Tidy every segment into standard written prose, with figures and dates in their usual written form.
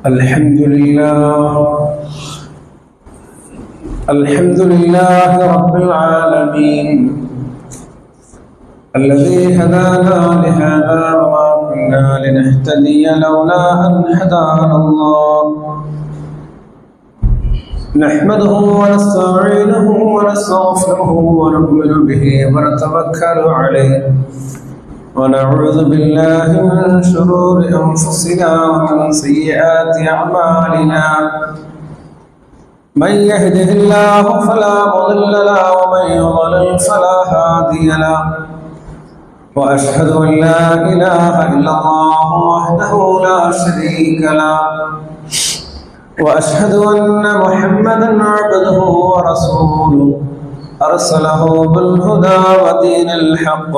الحمد لله رب العالمين الذي هدانا لهذا وما كنا لنهتدي لولا أن هدانا الله نحمده ونستعينه ونستغفره ونؤمن به ونتوكل عليه ونعوذ بالله من شرور أنفسنا ومن سيئات أعمالنا من يهده الله فلا مضل له ومن يضلل فلا هادي له وأشهد أن لا إله إلا الله وحده لا شريك له وأشهد أن محمدا عبده ورسوله أرسله بالهدى ودين الحق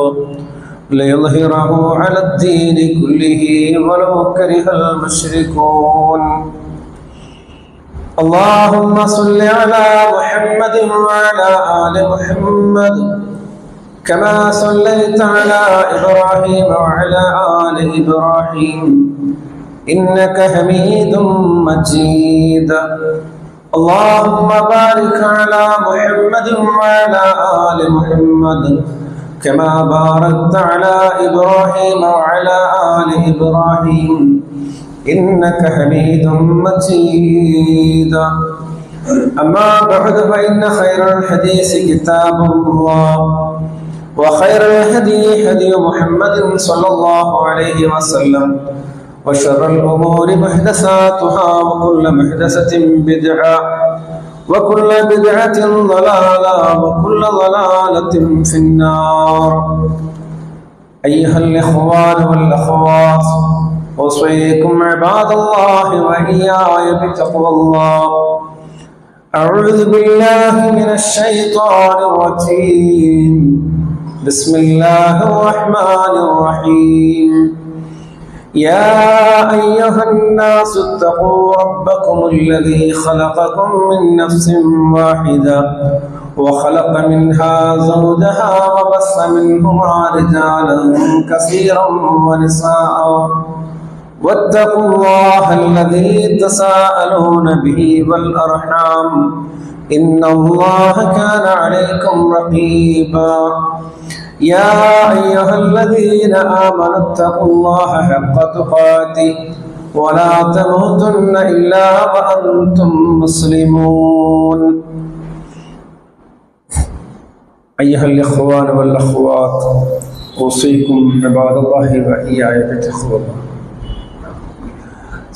ليظهره على الدين كله ولو كره المشركون اللهم صل على محمد وعلى آل محمد كما صليت على إبراهيم وعلى آل إبراهيم إنك حميد مجيد اللهم بارك على محمد وعلى آل محمد كما باركت على إبراهيم وعلى آل إبراهيم إنك حميد مجيد أما بعد فإن خير الحديث كتاب الله وخير الهدي هدي محمد صلى الله عليه وسلم وشر الأمور محدثاتها وكل محدثة بدعة وكل بدعة ضلالة وكل ضلالة في النار أيها الإخوان والأخوات أوصيكم عباد الله وإياي بتقوى الله أعوذ بالله من الشيطان الرجيم بسم الله الرحمن الرحيم يا أيها الناس اتقوا ربكم الذي خلقكم من نفس واحدة وخلق منها زوجها وبث منهما رجالا كثيرا ونساء واتقوا الله الذي تساءلون به والأرحام إن الله كان عليكم رقيبا يا أيها الذين آمنوا اتقوا الله حق تقاته ولا تموتن إلا وأنتم مسلمون أيها الإخوان والأخوات أوصيكم عباد الله وإياي بتقوى الله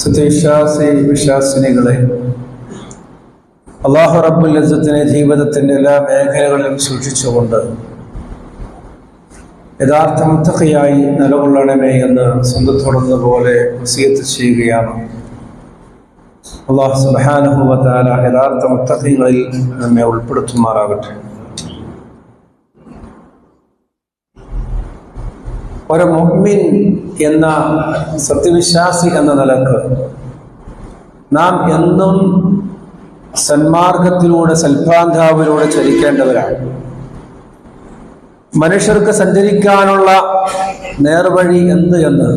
സത്യവിശ്വാസി വിശ്വാസിനികളെ അല്ലാഹു റബ്ബുൽ ഇസ്സത്തിനെ ജീവിതത്തിന്റെ എല്ലാ മേഖലകളിലും സൂക്ഷിച്ചുകൊണ്ട് യഥാർത്ഥ മുത്തഖിയായി നിലകൊള്ളണമേ എന്ന് സ്വന്തത്തോടുന്നതുപോലെ വസിയത്ത് ചെയ്യുകയാണ്. അല്ലാഹു സുബ്ഹാനഹു വ തആല യഥാർത്ഥ മുത്തഖികളിൽ നമ്മെ ഉൾപ്പെടുത്തുമാറാകട്ടെ. ഒരു മുഅ്മിൻ എന്ന സത്യവിശ്വാസി എന്ന നിലക്ക് നാം എന്നും സന്മാർഗത്തിലൂടെ സൽപാന്താവിലൂടെ ചലിക്കേണ്ടവരാണ്. മനുഷ്യർക്ക് സഞ്ചരിക്കാനുള്ള നേർവഴി എന്ത് എന്ന്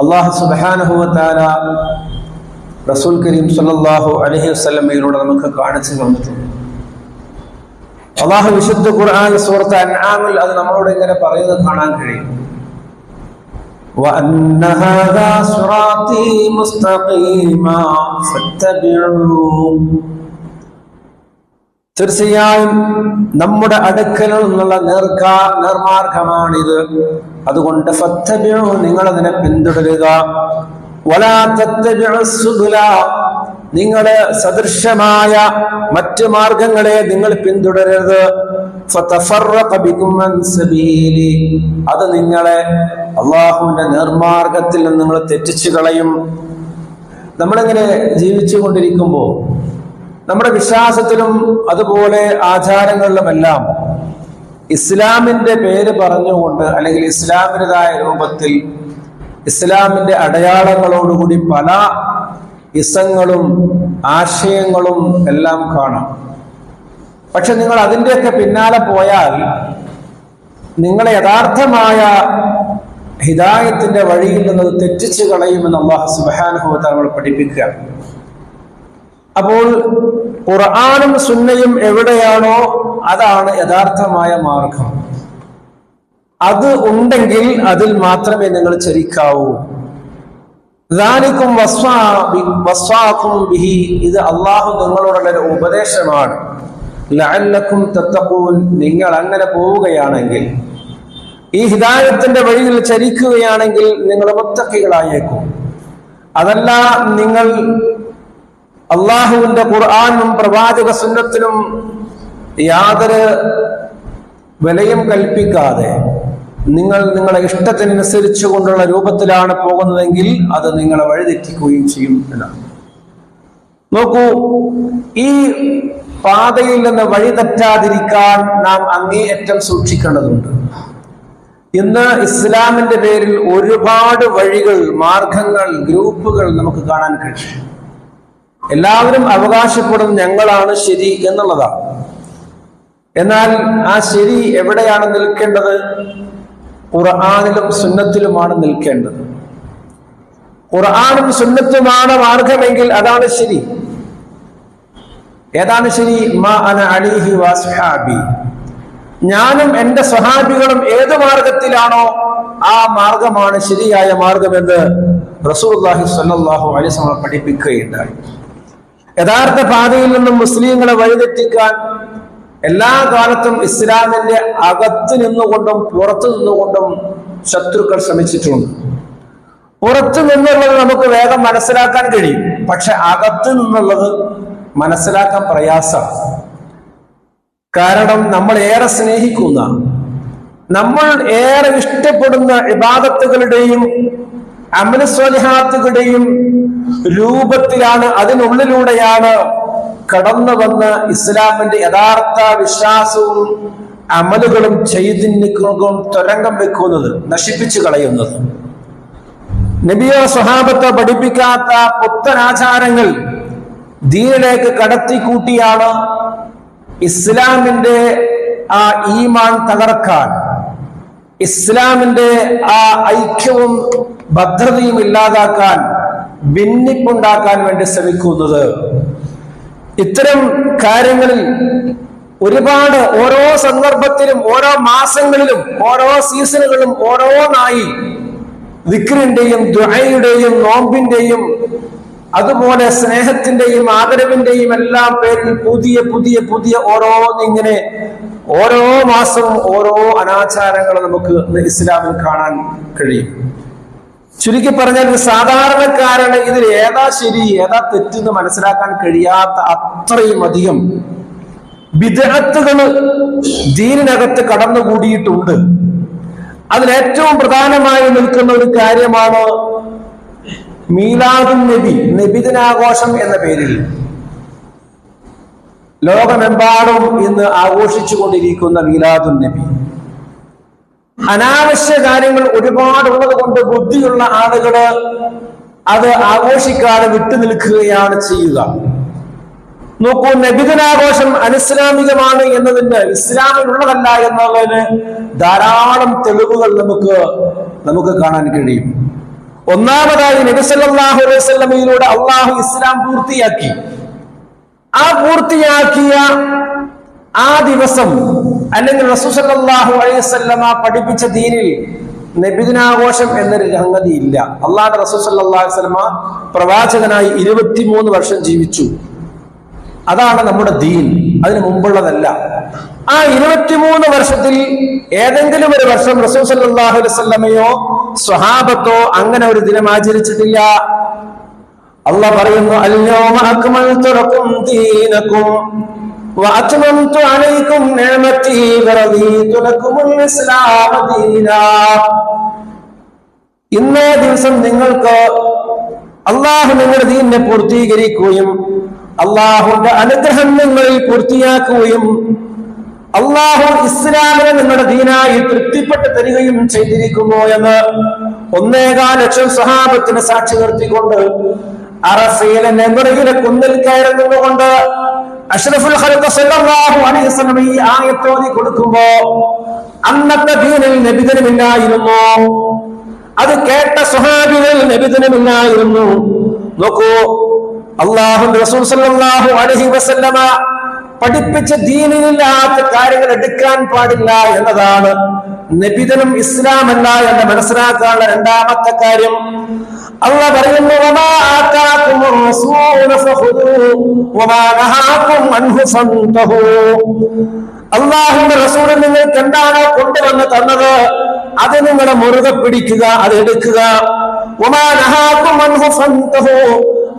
അല്ലാഹു സുബ്ഹാനഹു വ തആല റസൂൽ കരീം സ്വല്ലല്ലാഹു അലൈഹി വസല്ലമയിലൂടെ നമുക്ക് കാണിച്ചു തന്നിട്ടുണ്ട്. അല്ലാഹു വിശുദ്ധ ഖുർആൻ സൂറത്ത് അൻആമിൽ അത് നമ്മളോട് ഇങ്ങനെ പറയുന്നത് കാണാൻ കഴിയും. وَأَنَّ هَذَا صِرَاطِي مُسْتَقِيمًا فَاتَّبِعُوهُ തീർച്ചയായും നമ്മുടെ അടുക്കൽ നിന്നുള്ള നേർമാർഗമാണിത്, അതുകൊണ്ട് ഫത്തബിഉ നിങ്ങൾ അതിനെ പിന്തുടരുക. വലാ തത്തബിഉ സുബുല നിങ്ങളെ സദൃശമായ മറ്റു മാർഗങ്ങളെ നിങ്ങൾ പിന്തുടരരുത്. ഫതഫറഖ ബികും അൻ സബീലി അത് നിങ്ങളെ അല്ലാഹുവിന്റെ നേർമാർഗത്തിൽ നിന്ന് നിങ്ങൾ തെറ്റിച്ചു കളയും. നമ്മളിങ്ങനെ ജീവിച്ചു കൊണ്ടിരിക്കുമ്പോൾ നമ്മുടെ വിശ്വാസത്തിലും അതുപോലെ ആചാരങ്ങളിലുമെല്ലാം ഇസ്ലാമിന്റെ പേര് പറഞ്ഞുകൊണ്ട് അല്ലെങ്കിൽ ഇസ്ലാമിൻ്റെതായ രൂപത്തിൽ ഇസ്ലാമിന്റെ അടയാളങ്ങളോടുകൂടി പല ഇസങ്ങളും ആശയങ്ങളും എല്ലാം കാണാം. പക്ഷെ നിങ്ങൾ അതിൻ്റെയൊക്കെ പിന്നാലെ പോയാൽ നിങ്ങളെ യഥാർത്ഥമായ ഹിദായത്തിന്റെ വഴിയിൽ നിന്ന് തെറ്റിച്ചു കളയുമെന്ന് അല്ലാഹു സുബ്ഹാനഹു വ തആല നമ്മളെ പഠിപ്പിക്കുകയാണ്. അപ്പോൾ ഖുർആനും സുന്നയും എവിടെയാണോ അതാണ് യഥാർത്ഥമായ മാർഗം. അത് ഉണ്ടെങ്കിൽ അതിൽ മാത്രമേ നിങ്ങൾ ചരിക്കാവൂ. ദാലികും വസ്വാകും ബിഹി, ഇത് അല്ലാഹു നിങ്ങളോടുള്ള ഒരു ഉപദേശമാണ്. ലഅല്ലക്കും തത്തഖൂൻ, നിങ്ങൾ അങ്ങനെ പോവുകയാണെങ്കിൽ, ഈ ഹിദായത്തിന്റെ വഴിയിൽ ചരിക്കുകയാണെങ്കിൽ നിങ്ങൾ മുത്തഖികളായേക്കും. അതല്ല, നിങ്ങൾ അള്ളാഹുവിന്റെ ഖുർആനും പ്രവാചക സുന്നത്തിനും യാതൊരു വിലയും കൽപ്പിക്കാതെ നിങ്ങൾ നിങ്ങളെ ഇഷ്ടത്തിനനുസരിച്ചു കൊണ്ടുള്ള രൂപത്തിലാണ് പോകുന്നതെങ്കിൽ അത് നിങ്ങളെ വഴിതെറ്റിക്കുകയും ചെയ്യും എന്നാണ്. നോക്കൂ, ഈ പാതയിൽ നിന്ന് വഴിതെറ്റാതിരിക്കാൻ നാം അങ്ങേയറ്റം സൂക്ഷിക്കേണ്ടതുണ്ട്. ഇന്ന് ഇസ്ലാമിന്റെ പേരിൽ ഒരുപാട് വഴികൾ, മാർഗങ്ങൾ, ഗ്രൂപ്പുകൾ നമുക്ക് കാണാൻ കഴിയും. എല്ലാവരും അവകാശപ്പെടും ഞങ്ങളാണ് ശരി എന്നുള്ളതാണ്. എന്നാൽ ആ ശരി എവിടെയാണ് നിൽക്കേണ്ടത്? ഖുർആനിലും സുന്നത്തിലുമാണ് നിൽക്കേണ്ടത്. ഖുർആനും സുന്നത്തുമാണ് മാർഗമെങ്കിൽ അതാണ് ശരി. ഏതാണ് ശരി? മാ അന അലൈഹി വസ്ഹാബി, ഞാനും എന്റെ സ്വഹാബികളും ഏത് മാർഗത്തിലാണോ ആ മാർഗമാണ് ശരിയായ മാർഗമെന്ന് റസൂലുള്ളാഹി സ്വല്ലല്ലാഹു അലൈഹി വസല്ലം പഠിപ്പിക്കുകയുണ്ടായി. യഥാർത്ഥ പാതയിൽ നിന്നും മുസ്ലിങ്ങളെ വഴിതെറ്റിക്കാൻ എല്ലാ കാലത്തും ഇസ്ലാമിന്റെ അകത്ത് നിന്നുകൊണ്ടും പുറത്തു നിന്നുകൊണ്ടും ശത്രുക്കൾ ശ്രമിച്ചിട്ടുണ്ട്. പുറത്തു നിന്നുള്ളത് നമുക്ക് വേഗം മനസ്സിലാക്കാൻ കഴിയും, പക്ഷെ അകത്ത് നിന്നുള്ളത് മനസ്സിലാക്കാൻ പ്രയാസമാണ്. കാരണം നമ്മൾ ഏറെ സ്നേഹിക്കുന്ന, നമ്മൾ ഏറെ ഇഷ്ടപ്പെടുന്ന ഇബാദത്തുകളുടെയും അമൽ സ്വാലിഹാത്തുകളുടെയും രൂപത്തിലാണ്, അതിനുള്ളിലൂടെയാണ് കടന്നു വന്ന് ഇസ്ലാമിന്റെ യഥാർത്ഥ വിശ്വാസവും അമലുകളും ചൈതന്യവും തുരങ്കം വെക്കുന്നത്, നശിപ്പിച്ചു കളയുന്നത്. നബിയോ സ്വഹാബത്തെ പഠിപ്പിക്കാത്ത പുത്തനാചാരങ്ങൾ ദീനിലേക്ക് കടത്തിക്കൂട്ടിയാണ് ഇസ്ലാമിന്റെ ആ ഈമാൻ തകർക്കാൻ, ഇസ്ലാമിന്റെ ആ ഐക്യവും ഭദ്രതയും ഇല്ലാതാക്കാൻ, ഭിന്നിപ്പുണ്ടാക്കാൻ വേണ്ടി ശ്രമിക്കുന്നത്. ഇത്തരം കാര്യങ്ങളിൽ ഒരുപാട് ഓരോ സന്ദർഭത്തിലും, ഓരോ മാസങ്ങളിലും, ഓരോ സീസണുകളിലും ഓരോന്നായി ദിക്റിന്റെയും ദുആയുടെയും നോമ്പിന്റെയും അതുപോലെ സ്നേഹത്തിന്റെയും ആദരവിന്റെയും എല്ലാം പേരിൽ പുതിയ പുതിയ പുതിയ ഓരോന്നിങ്ങനെ ഓരോ മാസവും ഓരോ അനാചാരങ്ങൾ നമുക്ക് ഇസ്ലാമിൽ കാണാൻ കഴിയും. ചുരുക്കി പറഞ്ഞാൽ സാധാരണക്കാരന് ഇതിൽ ഏതാ ശരി ഏതാ തെറ്റെന്ന് മനസ്സിലാക്കാൻ കഴിയാത്ത അത്രയും അധികം ബിദ്അത്തുകൾ ദീനിനകത്ത് കടന്നുകൂടിയിട്ടുണ്ട്. അതിലേറ്റവും പ്രധാനമായി നിൽക്കുന്ന ഒരു കാര്യമാണ് മീലാദുൻ നബി, നബിദിനാഘോഷം എന്ന പേരിൽ ലോകമെമ്പാടും ഇന്ന് ആഘോഷിച്ചു കൊണ്ടിരിക്കുന്ന മീലാദുൻ നബി. അനാവശ്യ കാര്യങ്ങൾ ഒരുപാടുള്ളത് കൊണ്ട് ബുദ്ധിയുള്ള ആളുകള് അത് ആഘോഷിക്കാതെ വിട്ടുനിൽക്കുകയാണ് ചെയ്യുക. നോക്കൂ, നബിദിനാഘോഷം അനിസ്ലാമികമാണ് എന്നതിന്, ഇസ്ലാമിലുള്ളതല്ല എന്നുള്ളതിന് ധാരാളം തെളിവുകൾ നമുക്ക് കാണാൻ കഴിയും. ഒന്നാമതായി നബി സല്ലല്ലാഹു അലൈഹി വസല്ലമയിലൂടെ അള്ളാഹു ഇസ്ലാം പൂർത്തിയാക്കി. ആ പൂർത്തിയാക്കിയ ആ ദിവസം അല്ലെങ്കിൽ റസൂൽ സല്ലല്ലാഹു അലൈഹി വസല്ലമ പഠിപ്പിച്ച ദീനിൽ നബിദിനാഘോഷം എന്നൊരു സംഗതി ഇല്ല. അള്ളാഹുവിന്റെ റസൂൽ സല്ലല്ലാഹു അലൈഹി വസല്ലമ പ്രവാചകനായി 23 വർഷം ജീവിച്ചു. അതാണ് നമ്മുടെ ദീൻ, അതിന് മുമ്പുള്ളതല്ല. ആ 23 വർഷത്തിൽ ഏതെങ്കിലും ഒരു വർഷം റസൂൽ സല്ലല്ലാഹു അലൈഹി വസല്ലമയോ സ്വഹാബത്തോ അങ്ങനെ ഒരു ദിനം ആചരിച്ചിട്ടില്ല. അല്ലാഹ് പറയുന്നു, അൽയൗമ അക്മൽതു ലക്കും ദീനക്കും വഅത്മംതു അലൈക്കും നിഅമതി വറദീതു ലക്കുമുൽ ഇസ്ലാമ ദീനാ. ഇന്നേ ദിവസം നിങ്ങൾക്ക് അല്ലാഹു നിങ്ങളുടെ ദീനിനെ പൂർത്തീകരിക്കുകയും അള്ളാഹുന്റെ അനുഗ്രഹം നിങ്ങളിൽ പൂർത്തിയാക്കുകയും അള്ളാഹു ഇസ്ലാമിനെ നിങ്ങളുടെ ദീനായി തൃപ്തിപ്പെട്ട് തരികയും ചെയ്തിരിക്കുന്നു എന്ന് 1.25 ലക്ഷം സ്വഹാബത്തിന് സാക്ഷി നിർത്തിക്കൊണ്ട് അറഫയിലെ നെബറിയിലെ കുന്നിൽ കയറി നിന്നുകൊണ്ട് അഷ്റഫുൽ ഖൽഖ് സല്ലല്ലാഹു അലൈഹി വസല്ലം ഈ ആയത്ത് ഓതി കൊടുക്കുമ്പോ അന്നത്തെ ദീനിൽ നബിദിനമില്ലായിരുന്നു. അത് കേട്ട സ്വഹാബികൾ നബിദിനമില്ലായിരുന്നു. നോക്കൂ, അല്ലാഹുവിന്റെ റസൂൽ സല്ലല്ലാഹു അലൈഹി വസല്ലമ പഠിപ്പിച്ച ദീനിലില്ലാത്ത കാര്യങ്ങൾ എടുക്കാൻ പാടില്ല എന്നതാണ് നബിദിനം ഇസ്ലാമല്ല എന്ന് മനസ്സിലാക്കാനുള്ള രണ്ടാമത്തെ കാര്യം. അല്ലാഹു പറയുന്നു, വമാ ആതാകുമുർ റസൂലു ഫഖുദൂ വമാ നഹാകും അൻഹു ഫന്തഹൂ. അല്ലാഹുവിന്റെ റസൂൽ നിങ്ങൾക്ക് എന്താണോ കൊണ്ടുവന്ന് തന്നത് അത് നിങ്ങൾ മുറുകെ പിടിക്കുക, അത് എടുക്കുക. വമാ നഹാകും അൻഹു ഫന്തഹൂ.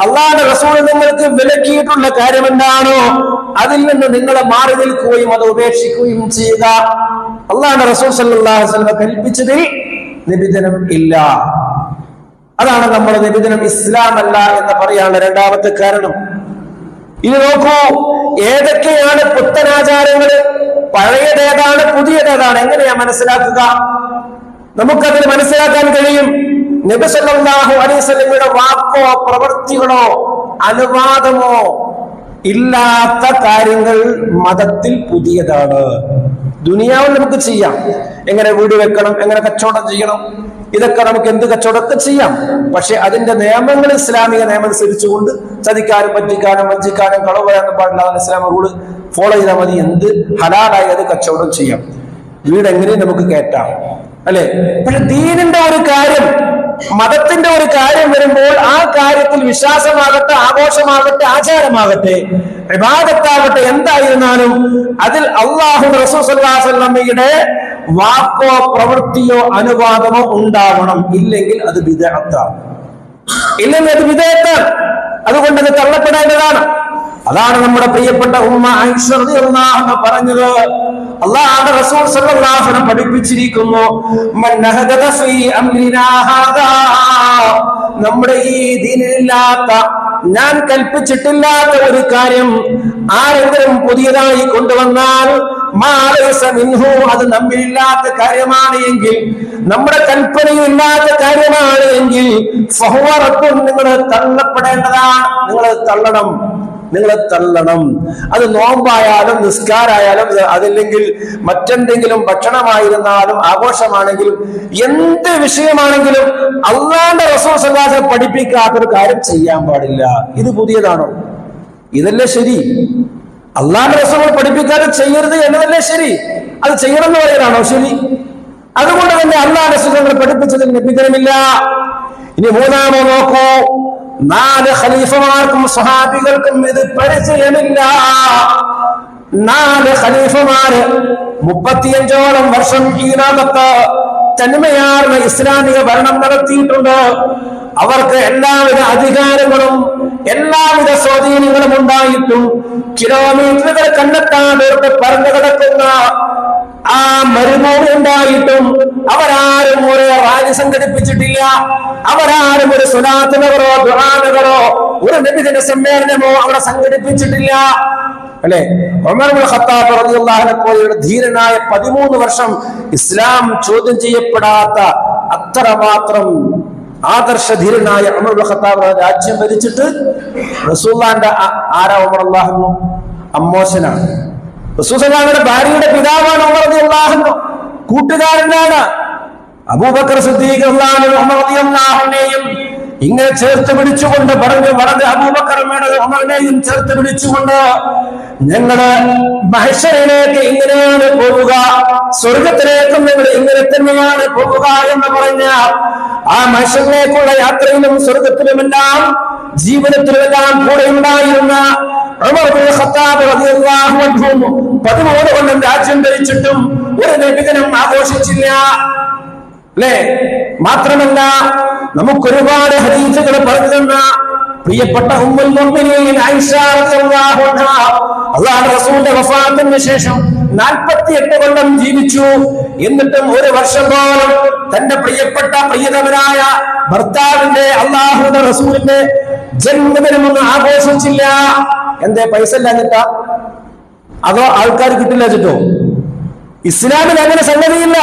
അല്ലാഹുവിന്റെ റസൂൽ നിങ്ങൾക്ക് വിലക്കിയിട്ടുള്ള കാര്യം എന്താണോ അതിൽ നിന്ന് നിങ്ങൾ മാറി നിൽക്കുകയും അത് ഉപേക്ഷിക്കുകയും ചെയ്യുക. അല്ലാഹുവിന്റെ റസൂൽ സല്ലല്ലാഹു അലൈഹി വസല്ലം കൽപ്പിച്ചതിൽ നബിദിനം ഇല്ല. അതാണ് നമ്മുടെ നബിദിനം ഇസ്ലാമല്ല എന്ന് പറയാനുള്ള രണ്ടാമത്തെ കാരണം. ഇനി നോക്കൂ, ഏതൊക്കെയാണ് പുത്തനാചാരങ്ങൾ, പഴയതേതാണ്, പുതിയതേതാണ്, എങ്ങനെയാ മനസ്സിലാക്കുക? നമുക്കതിന് മനസ്സിലാക്കാൻ കഴിയും. നബി സല്ലല്ലാഹു അലൈഹി വസല്ലമയുടെ വാക്കോ പ്രവൃത്തികളോ അനുവാദമോ ഇല്ലാത്ത കാര്യങ്ങൾ മതത്തിൽ പുതിയതാണ്. ദുനിയാവിൽ നമുക്ക് ചെയ്യാം, എങ്ങനെ വീട് വെക്കണം, എങ്ങനെ കച്ചവടം ചെയ്യണം, ഇതൊക്കെ നമുക്ക് എന്ത് കച്ചവടമൊക്കെ ചെയ്യാം. പക്ഷെ അതിന്റെ നിയമങ്ങൾ ഇസ്ലാമിക നിയമം അനുസരിച്ചുകൊണ്ട് ചതിക്കാനും പറ്റിക്കാനും വഞ്ചിക്കാനും കളവ് പറയാനും പാടില്ല. ഇസ്ലാമിക റൂള് ഫോളോ ചെയ്താൽ മതി. എന്ത് ഹലാലായി അത് കച്ചവടം ചെയ്യാം, വീട് എങ്ങനെയും നമുക്ക് കയറ്റാം, അല്ലെ? പക്ഷെ ദീനിന്റെ ഒരു കാര്യം, മതത്തിന്റെ ഒരു കാര്യം വരുമ്പോൾ ആ കാര്യത്തിൽ വിശ്വാസമാകട്ടെ, ആഘോഷമാകട്ടെ, ആചാരമാകട്ടെ, ഇബാദത്താകട്ടെ, എന്തായിരുന്നാലും അതിൽ അല്ലാഹുവിന്റെ റസൂൽ സല്ലല്ലാഹു അലൈഹി വസല്ലമയുടെ വാക്കോ പ്രവൃത്തിയോ അനുവാദമോ ഉണ്ടാവണം. ഇല്ലെങ്കിൽ അത് ബിദ്അത്താണ്. അതുകൊണ്ട് അത് തള്ളപ്പെടേണ്ടതാണ്. അതാണ് നമ്മുടെ പ്രിയപ്പെട്ട ഉമ്മ ആയിഷ റളിയല്ലാഹു അൻഹ പറഞ്ഞത്. അല്ലാഹുവിന്റെ റസൂൽ സല്ലല്ലാഹു അലൈഹി വസല്ലം പഠിപ്പിച്ചിരിക്കുന്നു, മൻ നഹദ ഫീ അംരിനാ ഹാദാ, നമ്മുടെ ഈ ദീനിലില്ലാത്ത, ഞാൻ കൽപ്പിച്ചിട്ടില്ലാത്ത ഒരു കാര്യം ആരെങ്കിലും പുതിയതായി കൊണ്ടുവന്നാൽ മാ ലൈസ മിൻഹു, അത് നമ്മിലില്ലാത്ത കാര്യമാണ് എങ്കിൽ, നമ്മുടെ കൽപ്പനയില്ലാത്ത കാര്യമാണ് എങ്കിൽ ഫഹുവ റദ്ദുൻ, നിങ്ങൾ തള്ളപ്പെടേണ്ടതാണ്. നിങ്ങൾ തള്ളണം. അത് നോമ്പായാലും നിസ്കാരായാലും അതല്ലെങ്കിൽ മറ്റെന്തെങ്കിലും ഭക്ഷണമായിരുന്നാലും ആഘോഷമാണെങ്കിലും എന്ത് വിഷയമാണെങ്കിലും അല്ലാഹുവിന്റെ റസൂൽ സല്ലല്ലാഹു അലൈഹി വസല്ലം പഠിപ്പിക്കാത്തൊരു കാര്യം ചെയ്യാൻ പാടില്ല. ഇത് പുതിയതാണോ? ഇതല്ലേ ശരി? അല്ലാഹുവിന്റെ റസൂൽ പഠിപ്പിക്കാതെ ചെയ്യരുത് എന്നതല്ലേ ശരി? അത് ചെയ്യണം എന്ന് പറയാനാണോ ശരി? അതുകൊണ്ട് തന്നെ അല്ലാഹുവിന്റെ റസൂൽ പഠിപ്പിച്ചതിൽ നബിദിനമില്ല. ഇനി മൂന്നാമോ നോക്കൂ, 4 ഖലീഫമാർക്കും സ്വഹാബികൾക്കും ഇത് പരിചയമില്ല. 4 ഖലീഫമാര് 35ഓളം വർഷം ഈ ലോകത്ത് തന്മയാർന്ന ഇസ്ലാമിക ഭരണം നടത്തിയിട്ടുണ്ട്. അവർക്ക് എല്ലാവിധ അധികാരങ്ങളും എല്ലാവിധ സ്വാധീനങ്ങളും ഉണ്ടായിട്ടും കിലോമീറ്ററുകൾ കണ്ടെത്താതെ പറഞ്ഞു കിടക്കുന്ന ആ മരുഭൂമി ഉണ്ടായിട്ടും അവരാരും ഒരു റാലി സംഘടിപ്പിച്ചിട്ടില്ല. അവരാരും ഒരു സ്വലാത്ത് നഗറോ ദുആ നഗറോ ഒരു നബിദിന സമ്മേളനമോ അവിടെ സംഘടിപ്പിച്ചിട്ടില്ല, അല്ലെ? ഉമർ ഇബ്നുൽ ഖത്താബ് റളിയല്ലാഹു അൻഹു പോലെയുള്ള ധീരനായ 13 വർഷം ഇസ്ലാം ചോദ്യം ചെയ്യപ്പെടാത്ത അത്രമാത്രം ആദർശധീരനായ ഉമർ ഇബ്നുൽ ഖത്താബ് രാജ്യം ഭരിച്ചിട്ട് റസൂലുള്ളാഹിന്റെ ആരാ ഉമർ അല്ലാഹു അമ്മോശനാണ്. റസൂലുള്ളാഹിയുടെ ഭാര്യയുടെ പിതാവാണ് ഉമർ റളിയല്ലാഹു അൻഹു, കൂട്ടുകാരനാണ്. അബൂബക്കർ സിദ്ദീഖ് റളിയല്ലാഹു അൻഹുവിനെയും ഇങ്ങനെ ചേർത്ത് പിടിച്ചുകൊണ്ട് പറഞ്ഞു, വളരെ ഉമറിനെയും ചേർത്ത് പിടിച്ചുകൊണ്ട് ഞങ്ങള് മഹ്ശറിലേക്ക് ഇങ്ങനെയാണ് പോവുക, സ്വർഗത്തിലേക്കും നിങ്ങൾ ഇങ്ങനെ തന്നെയാണ് പോവുക എന്ന് പറഞ്ഞ ആ മഹ്ശറിലേക്കുള്ള യാത്രയിലും സ്വർഗത്തിലുമെല്ലാം ജീവിതത്തിലുമെല്ലാം കൂടെ ഉണ്ടായിരുന്ന ഉമർ ഇബ്നുൽ ഖത്താബ് റളിയല്ലാഹു അൻഹു 13 കൊല്ലം രാജ്യം ഭരിച്ചിട്ടും ഒരു നബിദിനം ആഘോഷിച്ചില്ല, അല്ലേ? മാത്രമല്ല നമുക്കൊരുപാട് ഹദീസുകൾ പറഞ്ഞു തന്ന പ്രിയപ്പെട്ട ഉമ്മുൽ മുഅ്മിനീൻ ആയിഷ റളിയല്ലാഹു അൻഹ അല്ലാഹുവിന്റെ റസൂലിന്റെ വഫാത്തിന് ശേഷം 48 കൊല്ലം ജീവിച്ചു. എന്നിട്ടും ഒരു വർഷം പോലും തന്റെ പ്രിയപ്പെട്ട പ്രിയതമനായ ഭർത്താവിന്റെ അല്ലാഹുവിന്റെ റസൂലിന്റെ ജന്മദിനമൊന്നും ആഘോഷിച്ചില്ല. എന്തേ? പൈസ ഇല്ലാഞ്ഞിട്ടാ? അതോ ആൾക്കാർ കിട്ടില്ല വെച്ചിട്ടോ? ഇസ്ലാമിൽ അങ്ങനെ സംഗതിയില്ല.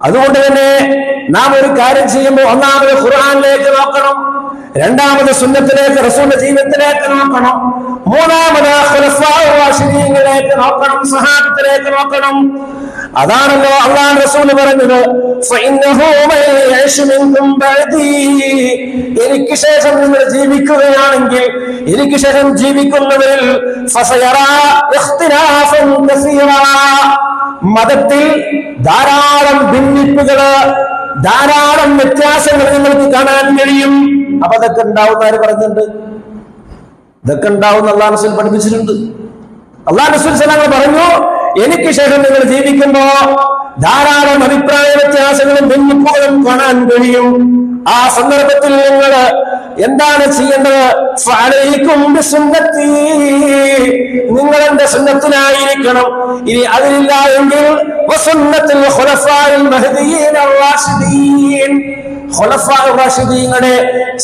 അതുകൊണ്ട് തന്നെ നാം ഒരു കാര്യം ചെയ്യുമ്പോൾ ഒന്നാമത് ഖുർആനിലേക്ക് നോക്കണം, രണ്ടാമത് സുന്നത്തിലേക്ക്, റസൂലിന്റെ ജീവിതത്തിലേക്ക് നോക്കണം, മൂന്നാമത് ഖുലഫാഉ റാഷിദീനിലേക്ക് നോക്കണം, സഹാബത്തിലേക്ക് നോക്കണം. അതാണല്ലോ അല്ലാഹു റസൂൽ പറഞ്ഞത്, എനിക്ക് ശേഷം നിങ്ങൾ ജീവിക്കുകയാണെങ്കിൽ, എനിക്ക് ശേഷം ജീവിക്കുന്നവരിൽ മതത്തിൽ ധാരാളം ഭിന്നിപ്പുകള്, ധാരാളം വ്യത്യാസങ്ങൾ നിങ്ങൾക്ക് കാണാൻ കഴിയും. അപ്പൊ അതൊക്കെ ഉണ്ടാവുന്ന ആര് പറഞ്ഞിട്ടുണ്ട്? ഇതൊക്കെ ഉണ്ടാവുന്ന അല്ലാഹു റസൂൽ പഠിപ്പിച്ചിട്ടുണ്ട്. അല്ലാഹു റസൂൽ സല്ലല്ലാഹു അലൈഹി വസല്ലം പറഞ്ഞു, എനിക്ക് ശേഷം നിങ്ങൾ ജീവിക്കുമ്പോ ധാരാളം അഭിപ്രായ വ്യത്യാസങ്ങളും ഭിന്നിപ്പുകളും കാണാൻ കഴിയും. ആ സന്ദർഭത്തിൽ നിങ്ങൾ എന്താണ് ചെയ്യേണ്ടത്? നിങ്ങൾ എന്റെ സുന്നത്തിനായിരിക്കണം. ഇനി അതിലില്ല എങ്കിൽ ഖുലഫാഉർ-റാഷിദീങ്ങളുടെ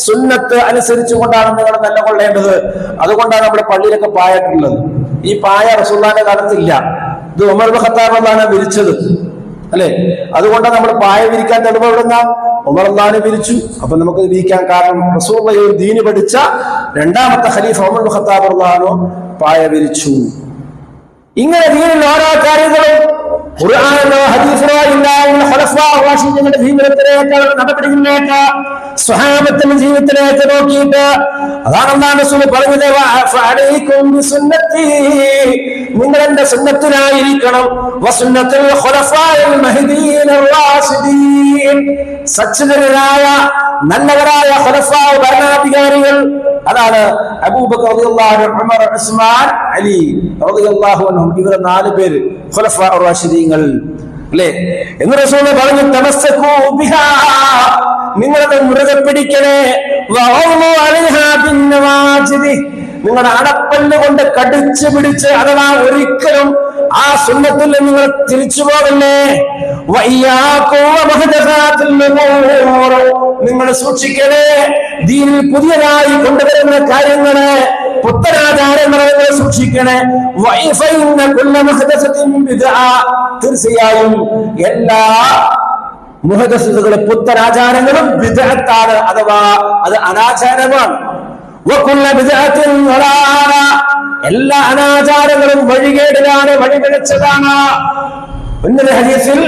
സുന്നത്ത് അനുസരിച്ചുകൊണ്ടാണ് നിങ്ങൾ നിലകൊള്ളേണ്ടത്. അതുകൊണ്ടാണ് നമ്മുടെ പള്ളിയിലൊക്കെ പായിട്ടുള്ളത്. ഈ പായ റസൂലുള്ളാഹിന്റെ കാലത്തില്ല, ഇത് ഉമർ ഇബ്നു ഖത്താബ് റളിയല്ലാഹു അൻഹു വിരിച്ചത് അല്ലെ. അതുകൊണ്ടാണ് നമ്മൾ പായ വിരിക്കാൻ തെളിവ് എവിടുന്ന? ഉമർ റളിയല്ലാഹു അൻഹു വിരിച്ചു. അപ്പൊ നമുക്ക് വിരിക്കാൻ കാരണം റസൂലുള്ളാഹി ദീന് പഠിച്ച രണ്ടാമത്തെ ഖലീഫ ഉമർ ഇബ്നു ഖത്താബ് റളിയല്ലാഹു അൻഹു പായ വിരിച്ചു. ഇങ്ങനെ ദീനിൽ ഓരോ കാര്യങ്ങളും ഖുർആനിലോ ഹദീസിലോ ഇല്ലാത്ത ഖുലഫാഉർ-റാഷിദീങ്ങളുടെ ജീവിതത്തിലേക്ക്, അവരുടെ നടപടികളിലേക്ക്, സ്വഹാബത്തിന്റെ ജീവിതത്തിലേക്ക് നോക്കിയിട്ട് അതാണ് അല്ലാഹു റസൂൽ പറഞ്ഞത്, ഫഅലൈക്കും ബിസുന്നത്തി, നിങ്ങൾ എന്റെ സുന്നത്തിനായിരിക്കണം. വസുന്നത്തുൽ ഖുലഫാഇൽ മഹ്ദിയീൻ അർ-റാഷിദീൻ, സച്ചരിതരായ നല്ലവരായ ഖുലഫാ ഭരണാധികാരികൾ, അതാണ് അബൂബക്കർ റളിയല്ലാഹു അൻഹു, ഉമർ, ഉസ്മാൻ, അലി റളിയല്ലാഹു അൻഹും. ഇവരെ 4 പേര് ഖുലഫാഉർ റാഷിദീങ്ങൾ അല്ലേ എന്ന് റസൂൽ പറഞ്ഞു. തമസ്സകൂ ബിഹാ, നിങ്ങളത് മുറുകെ പിടിക്കണേ. വഅളൂ അലൈഹാ ബിന്നവാജിദി, നിങ്ങളുടെ അടപ്പല്ല് കൊണ്ട് കടിച്ചു പിടിച്ച്, അഥവാ ഒരിക്കലും ആ സുന്നത്തിൽ നിങ്ങൾ തിരിച്ചു പോകല്ലേ. നിങ്ങൾ സൂക്ഷിക്കണേ, ദീനിൽ പുതിയതായി കൊണ്ടുവരുന്ന കാര്യങ്ങളെ, പുത്തനാചാരങ്ങളെ സൂക്ഷിക്കണേ. തീർച്ചയായും എല്ലാ മുഹദസ്സുകളും പുത്തനാചാരങ്ങളും ബിദ്അത്താണ്, അഥവാ അത് അനാചാരമാണ്. എല്ലാ അനാചാരങ്ങളും വഴികേടിലാണ്, വഴിപിഴച്ചതാണ്. ഇന്നലെ ഹദീസിൽ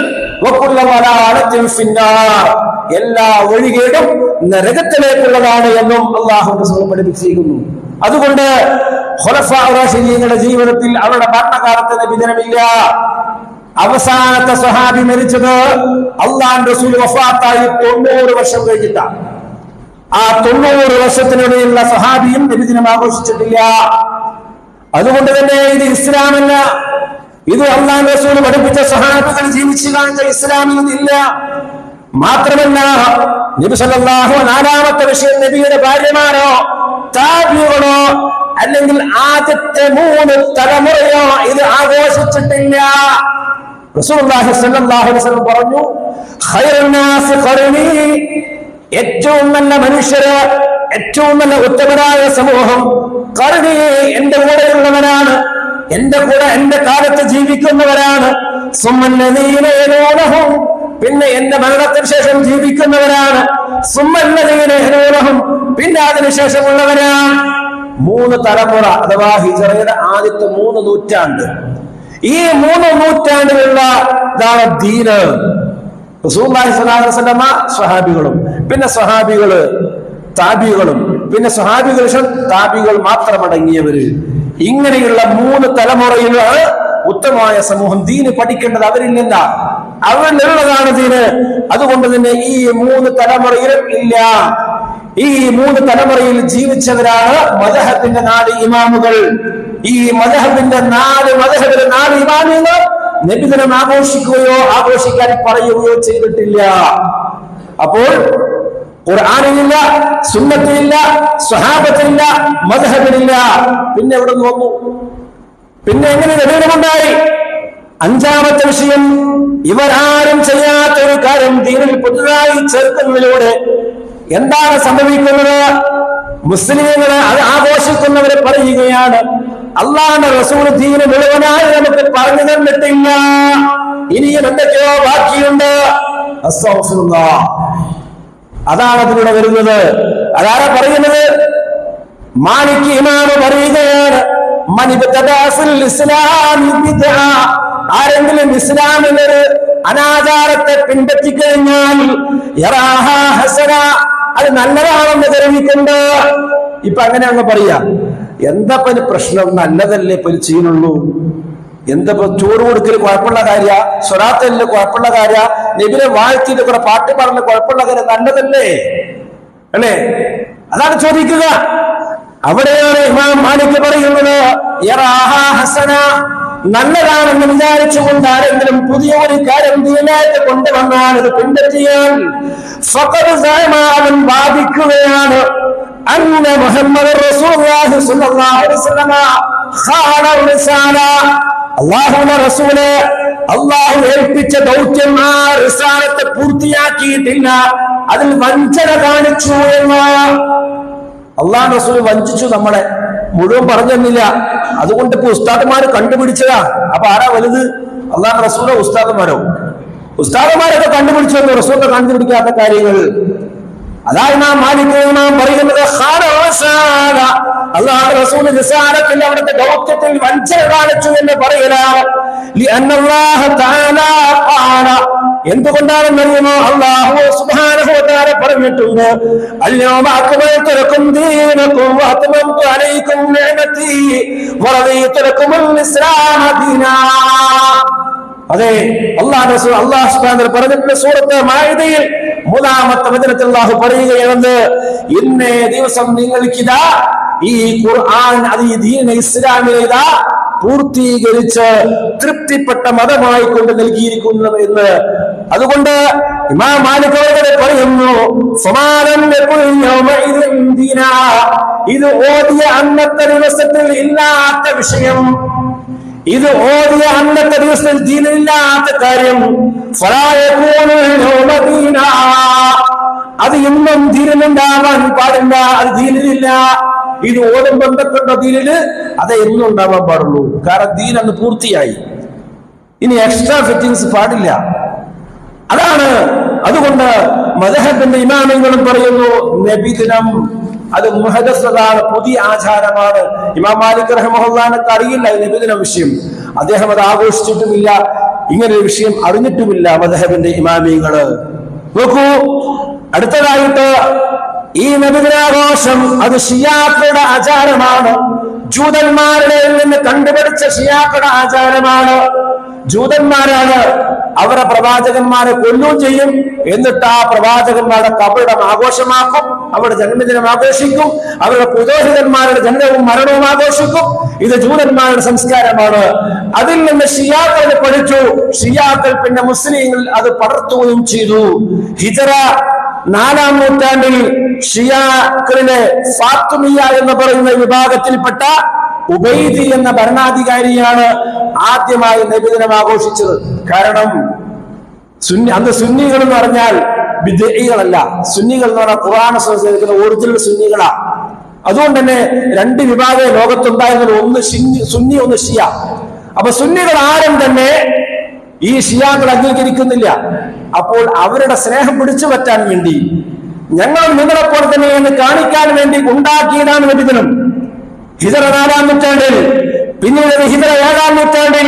എല്ലാ വഴികേടും നരകത്തിലേക്കുള്ളതാണ് എന്നും അല്ലാഹു റസൂൽ പഠിപ്പിച്ചിരിക്കുന്നു. അതുകൊണ്ട് ഖുലഫാഉർ റാഷിദീങ്ങളുടെ ജീവിതത്തിൽ അവരുടെ ഭരണകാലത്ത് നബിദിനമില്ല. അവസാനത്തെ സ്വഹാബി മരിച്ചത് അല്ലാഹുവിന്റെ റസൂൽ വഫാത്തായി 90 വർഷം കഴിഞ്ഞിട്ടാണ്. ആ 90 വർഷത്തിനിടയിലുള്ള സ്വഹാബിയും നബിദിനം ആഘോഷിച്ചിട്ടില്ല. അതുകൊണ്ട് തന്നെ ഇത് ഇസ്ലാമല്ല, ഇത് അല്ലാഹുവിന്റെ റസൂൽ പഠിപ്പിച്ച സ്വഹാബികൾ ജീവിച്ചു കാണിച്ച ഇസ്ലാമിൽ ഇല്ല. മാത്രമല്ല നബി സല്ലല്ലാഹു അലൈഹി വസല്ലം 4ാമത്തെ വിഷയം, നബിയുടെ ഭാര്യമാരോ താബിഈകളോ അല്ലെങ്കിൽ ആദ്യത്തെ 3 തലമുറയോ ഇത് ആഘോഷിച്ചിട്ടില്ല. റസൂലുള്ളാഹി സ്വല്ലല്ലാഹു അലൈഹി വസല്ലം പറഞ്ഞു, ഖൈറുൻ നാസി ഖർനി, ഏറ്റവും നല്ല മനുഷ്യര്, ഏറ്റവും നല്ല ഉത്തമരായ സമൂഹം ഖർനി, എന്റെ കൂടെയുള്ളവരാണ്, എന്റെ കൂടെ എന്റെ കാലത്ത് ജീവിക്കുന്നവരാണ്. സുമ്മല്ലദീന യലൂനഹും, പിന്നെ എന്റെ മരണത്തിന് ശേഷം ജീവിക്കുന്നവരാണ്. സുമ്മല്ലദീന യലൂനഹും, പിന്നെ അതിനുശേഷമുള്ളവരാണ്. 3 തലമുറ, അഥവാ ഹിജറയുടെ ആദ്യത്തെ 3 നൂറ്റാണ്ട്. ഈ 3 നൂറ്റാണ്ടിലുള്ള ദീന്. റസൂലുള്ളാഹി സ്വല്ലല്ലാഹു അലൈഹി വസല്ലമ, സ്വഹാബികളും, പിന്നെ സ്വഹാബികള്, താബികളും, പിന്നെ സ്വഹാബികൾ, താബികൾ മാത്രമടങ്ങിയവര്. ഇങ്ങനെയുള്ള 3 തലമുറയിലാണ് ഉത്തമമായ സമൂഹം. ദീന് പഠിക്കേണ്ടത് അവരില്ല, അവരിലുള്ളതാണ് ദീന്. അതുകൊണ്ട് തന്നെ ഈ 3 തലമുറയിലും ഇല്ല. ഈ 3 തലമുറയിൽ ജീവിച്ചവരാണ് മദ്ഹബിന്റെ 4 ഇമാമുകൾ. ഈ മദ്ഹബിന്റെ 4 മദ്ഹബിലെ 4 ഇമാമുകൾ നബിദിനം ആഘോഷിക്കുകയോ ആഘോഷിക്കാൻ പറയുകയോ ചെയ്തിട്ടില്ല. അപ്പോൾ ഖുർആനിലില്ല, സുന്നത്തിലില്ല, സ്വഹാബത്തിലില്ല, മദ്ഹബിലില്ല. പിന്നെ എവിടെ നിന്ന് വന്നു? പിന്നെ എങ്ങനെ നബിദിനമുണ്ടായി? 5ാമത്തെ വിഷയം, ഇവരാരും ചെയ്യാത്ത ഒരു കാര്യം ദീനിൽ പുതുതായി ചേർക്കുന്നതിലൂടെ എന്താണ് സംഭവിക്കുന്നത്? മുസ്ലിങ്ങളെ അത് ആഘോഷിക്കുന്നവരെ പറയുകയാണ്, അല്ലാഹുവിന്റെ റസൂൽ ദീന് മുഴുവനായി നമുക്ക് പറഞ്ഞു തന്നിട്ടില്ല, ഇനിയും എന്തൊക്കെയോ ബാക്കിയുണ്ട്. അസ്തഗ്ഫിറുല്ലാഹ്. അതാണ് അതിലൂടെ വരുന്നത്. അതാരാ പറയുന്നത്? മാലിക് ഇമാം പറയുകയാണ്, മൻ ഇബ്തദഅ ഫിൽ ഇസ്ലാമി ബിദ്അ, ആരെങ്കിലും ഇസ്ലാമിലൊരു അനാചാരത്തെ പിൻപറ്റിക്കഴിഞ്ഞാൽ അത് നല്ലതാണെന്ന് കരുതിക്കൊണ്ട് ഇപ്പൊ അങ്ങനെ അങ്ങ് പറയാ. എന്താ പ്രശ്നം? നല്ലതല്ലേ ഇപ്പൊ ചെയ്യുന്നുള്ളൂ. എന്താ ചോറ് കൊടുക്കല് കുഴപ്പമുള്ള കാര്യ, സ്വലാത്തല്ല കുഴപ്പമുള്ള കാര്യ, നബിനെ വാഴ്ത്തിയിട്ട് കുറെ പാട്ട് പറഞ്ഞ കുഴപ്പമുള്ള കാര്യം, നല്ലതല്ലേ അല്ലേ? അതാണ് ചോദിക്കുക. അവിടെയാണ് ഇമാം മാലിക് പറയുന്നത് നല്ലതാണെന്ന് വിചാരിച്ചുകൊണ്ട് ആരെങ്കിലും പുതിയ ഒരു കാര്യം ദീനായിട്ട് കൊണ്ടുവന്നാൽ അത് പിൻപറ്റിയാൽ അവൻ വാദിക്കുകയാണ് അന്ന മുഹമ്മദ് റസൂലുള്ളാഹി സ്വല്ലല്ലാഹു അലൈഹി വസല്ലം ഖാല റിസാല, അല്ലാഹുവിന്റെ റസൂല് അല്ലാഹു ഏൽപ്പിച്ച ദൗത്യം ആ റിസാലത്തെ പൂർത്തിയാക്കിയിട്ടില്ല, അതിൽ വഞ്ചന കാണിച്ചു എന്ന്. അല്ലാഹു റസൂൽ വഞ്ചിച്ചു, നമ്മളെ മുഴുവൻ പറഞ്ഞെന്നില്ല. അതുകൊണ്ട് ഇപ്പൊ ഉസ്താദുമാര് കണ്ടുപിടിച്ചതാ. അപ്പൊ ആരാ വലുത്? അല്ലാഹു റസൂലോ ഉസ്താദുമാരോ? ഉസ്താദുമാരൊക്കെ കണ്ടുപിടിച്ചു റസൂലിനെ കണ്ടുപിടിക്കാത്ത കാര്യങ്ങൾ. അതാണ് നാം മാലിക് പറയുന്നത് അല്ലാഹു റസൂൽ റിസാലത്തിൽ അവിടുത്തെ ദൗത്യത്തിൽ വഞ്ചന കാണിച്ചു എന്ന് പറയലാണ്. എന്തുകൊണ്ടാണെന്നറിയുമോ? അല്ലാഹു സുബ്ഹാനഹു വ തആല പറഞ്ഞിട്ടുണ്ട്, അൽയൗമ അക്മൽതു ലക്കും ദീനകും വഅത്മംതു അലൈക്കും നിഅമതി വറദീതു ലക്കുമുൽ ഇസ്ലാമ ദീനാ. അതെ, അല്ലാഹു സുബ്ഹാനഹു വ തആല പറഞ്ഞിട്ടുള്ള സൂറത്ത് മാഇദയിൽ 3-ാമത്തെ വചനത്തിൽ അല്ലാഹു പറയുകയാണ്, ഇന്നേ ദിവസം നിങ്ങൾക്കിതാ ഈ ഖുർആൻ, അത് ഈ ദീന ഇസ്ലാമിനെ ഇതാ പൂർത്തീകരിച്ച് തൃപ്തിപ്പെട്ട മതമായി കൊണ്ട് നൽകിയിരിക്കുന്നു എന്ന്. അതുകൊണ്ട് ഇമാം മാലിക് അവരുടെ പറയുന്നു, ഇത് ഓതിയ അന്നത്തെ ദിവസത്തിൽ ഇല്ലാത്ത വിഷയം, ഇത് ഓതിയ അന്നത്തെ ദിവസത്തിൽ ദീനില്ലാത്ത കാര്യം, അത് ഇന്നും ദീനിലുണ്ടാവാൻ പാടില്ല, അത് ദീനിലില്ല. ഇത് ഓടും ബന്ധപ്പെട്ട ദീനില് അത് എന്നും ഉണ്ടാവാൻ പാടുള്ളൂ. കാരണം ദീൻ അന്ന് പൂർത്തിയായി, ഇനി എക്സ്ട്രാ ഫിറ്റിങ്സ് പാടില്ല. അതാണ്. അതുകൊണ്ട് മദ്ഹബിന്റെ ഇമാമിങ്ങളും പറയുന്നു, നബിദിനം അത് മുഹദസ്സാണ്, പുതിയ ആചാരമാണ്. ഇമാം മാലിക് റഹിമഹുല്ലാഹ്ക്ക് അറിയില്ല ഈ നബിദിന വിഷയം, അദ്ദേഹം അത് ആഘോഷിച്ചിട്ടുമില്ല, ഇങ്ങനെ ഒരു വിഷയം അറിഞ്ഞിട്ടുമില്ല മദ്ഹബിന്റെ ഇമാമിങ്ങള്. നോക്കൂ, അടുത്തതായിട്ട് ഈ നബിദിനാഘോഷം അത് ഷിയാക്കളുടെ ആചാരമാണ്, ജൂതന്മാരുടെ നിന്ന് കണ്ടുപിടിച്ച ഷിയാക്കളുടെ ആചാരമാണ്. ജൂതന്മാരാണ്, അവരെ പ്രവാചകന്മാരെ കൊല്ലുകയും ചെയ്യും, എന്നിട്ട് ആ പ്രവാചകന്മാരുടെ കബറിടം ആഘോഷമാക്കും, അവരുടെ ജന്മദിനം ആഘോഷിക്കും, അവരുടെ പുരോഹിതന്മാരുടെ ജനനവും മരണവും ആഘോഷിക്കും. ഇത് ജൂതന്മാരുടെ സംസ്കാരമാണ്. അതിൽ നിന്ന് ഷിയാക്കൾ പഠിച്ചു. ഷിയാക്കൾ പിന്നെ മുസ്ലിങ്ങൾ അത് പടർത്തുകയും ചെയ്തു. ഹിജറ 4-ാം നൂറ്റാണ്ടിൽ ഷിയാക്കളിലെ ഫാത്തിമിയ എന്ന് പറയുന്ന വിഭാഗത്തിൽപ്പെട്ട ഉബൈദി എന്ന ഭരണാധികാരിയാണ് ആദ്യമായി നബിദിനം ആഘോഷിച്ചത്. കാരണം അന്ന് സുന്നികൾ എന്ന് പറഞ്ഞാൽ ബിദ്ഈകളല്ല, സുന്നികൾ എന്ന് പറഞ്ഞാൽ ഖുർആൻ സംസാരിക്കുന്ന ഒറിജിനൽ സുന്നികളാ. അതുകൊണ്ട് തന്നെ 2 വിഭാഗം ലോകത്തുണ്ടായിരുന്നത്, ഒന്ന് സുന്നി, ഒന്ന് ഷിയ. അപ്പൊ സുന്നികൾ ആരും തന്നെ ഈ ഷിയാക്കൾ അംഗീകരിക്കുന്നില്ല. അപ്പോൾ അവരുടെ സ്നേഹം പിടിച്ചു പറ്റാൻ വേണ്ടി, ഞങ്ങളും നിങ്ങളെപ്പോലെ തന്നെ എന്ന് കാണിക്കാൻ വേണ്ടി ഉണ്ടാക്കിയതാണ് നബിദിനം. ഹിജറ 4-ാം നൂറ്റാണ്ടിൽ, പിന്നീട് ഹിജറ 7-ാം നൂറ്റാണ്ടിൽ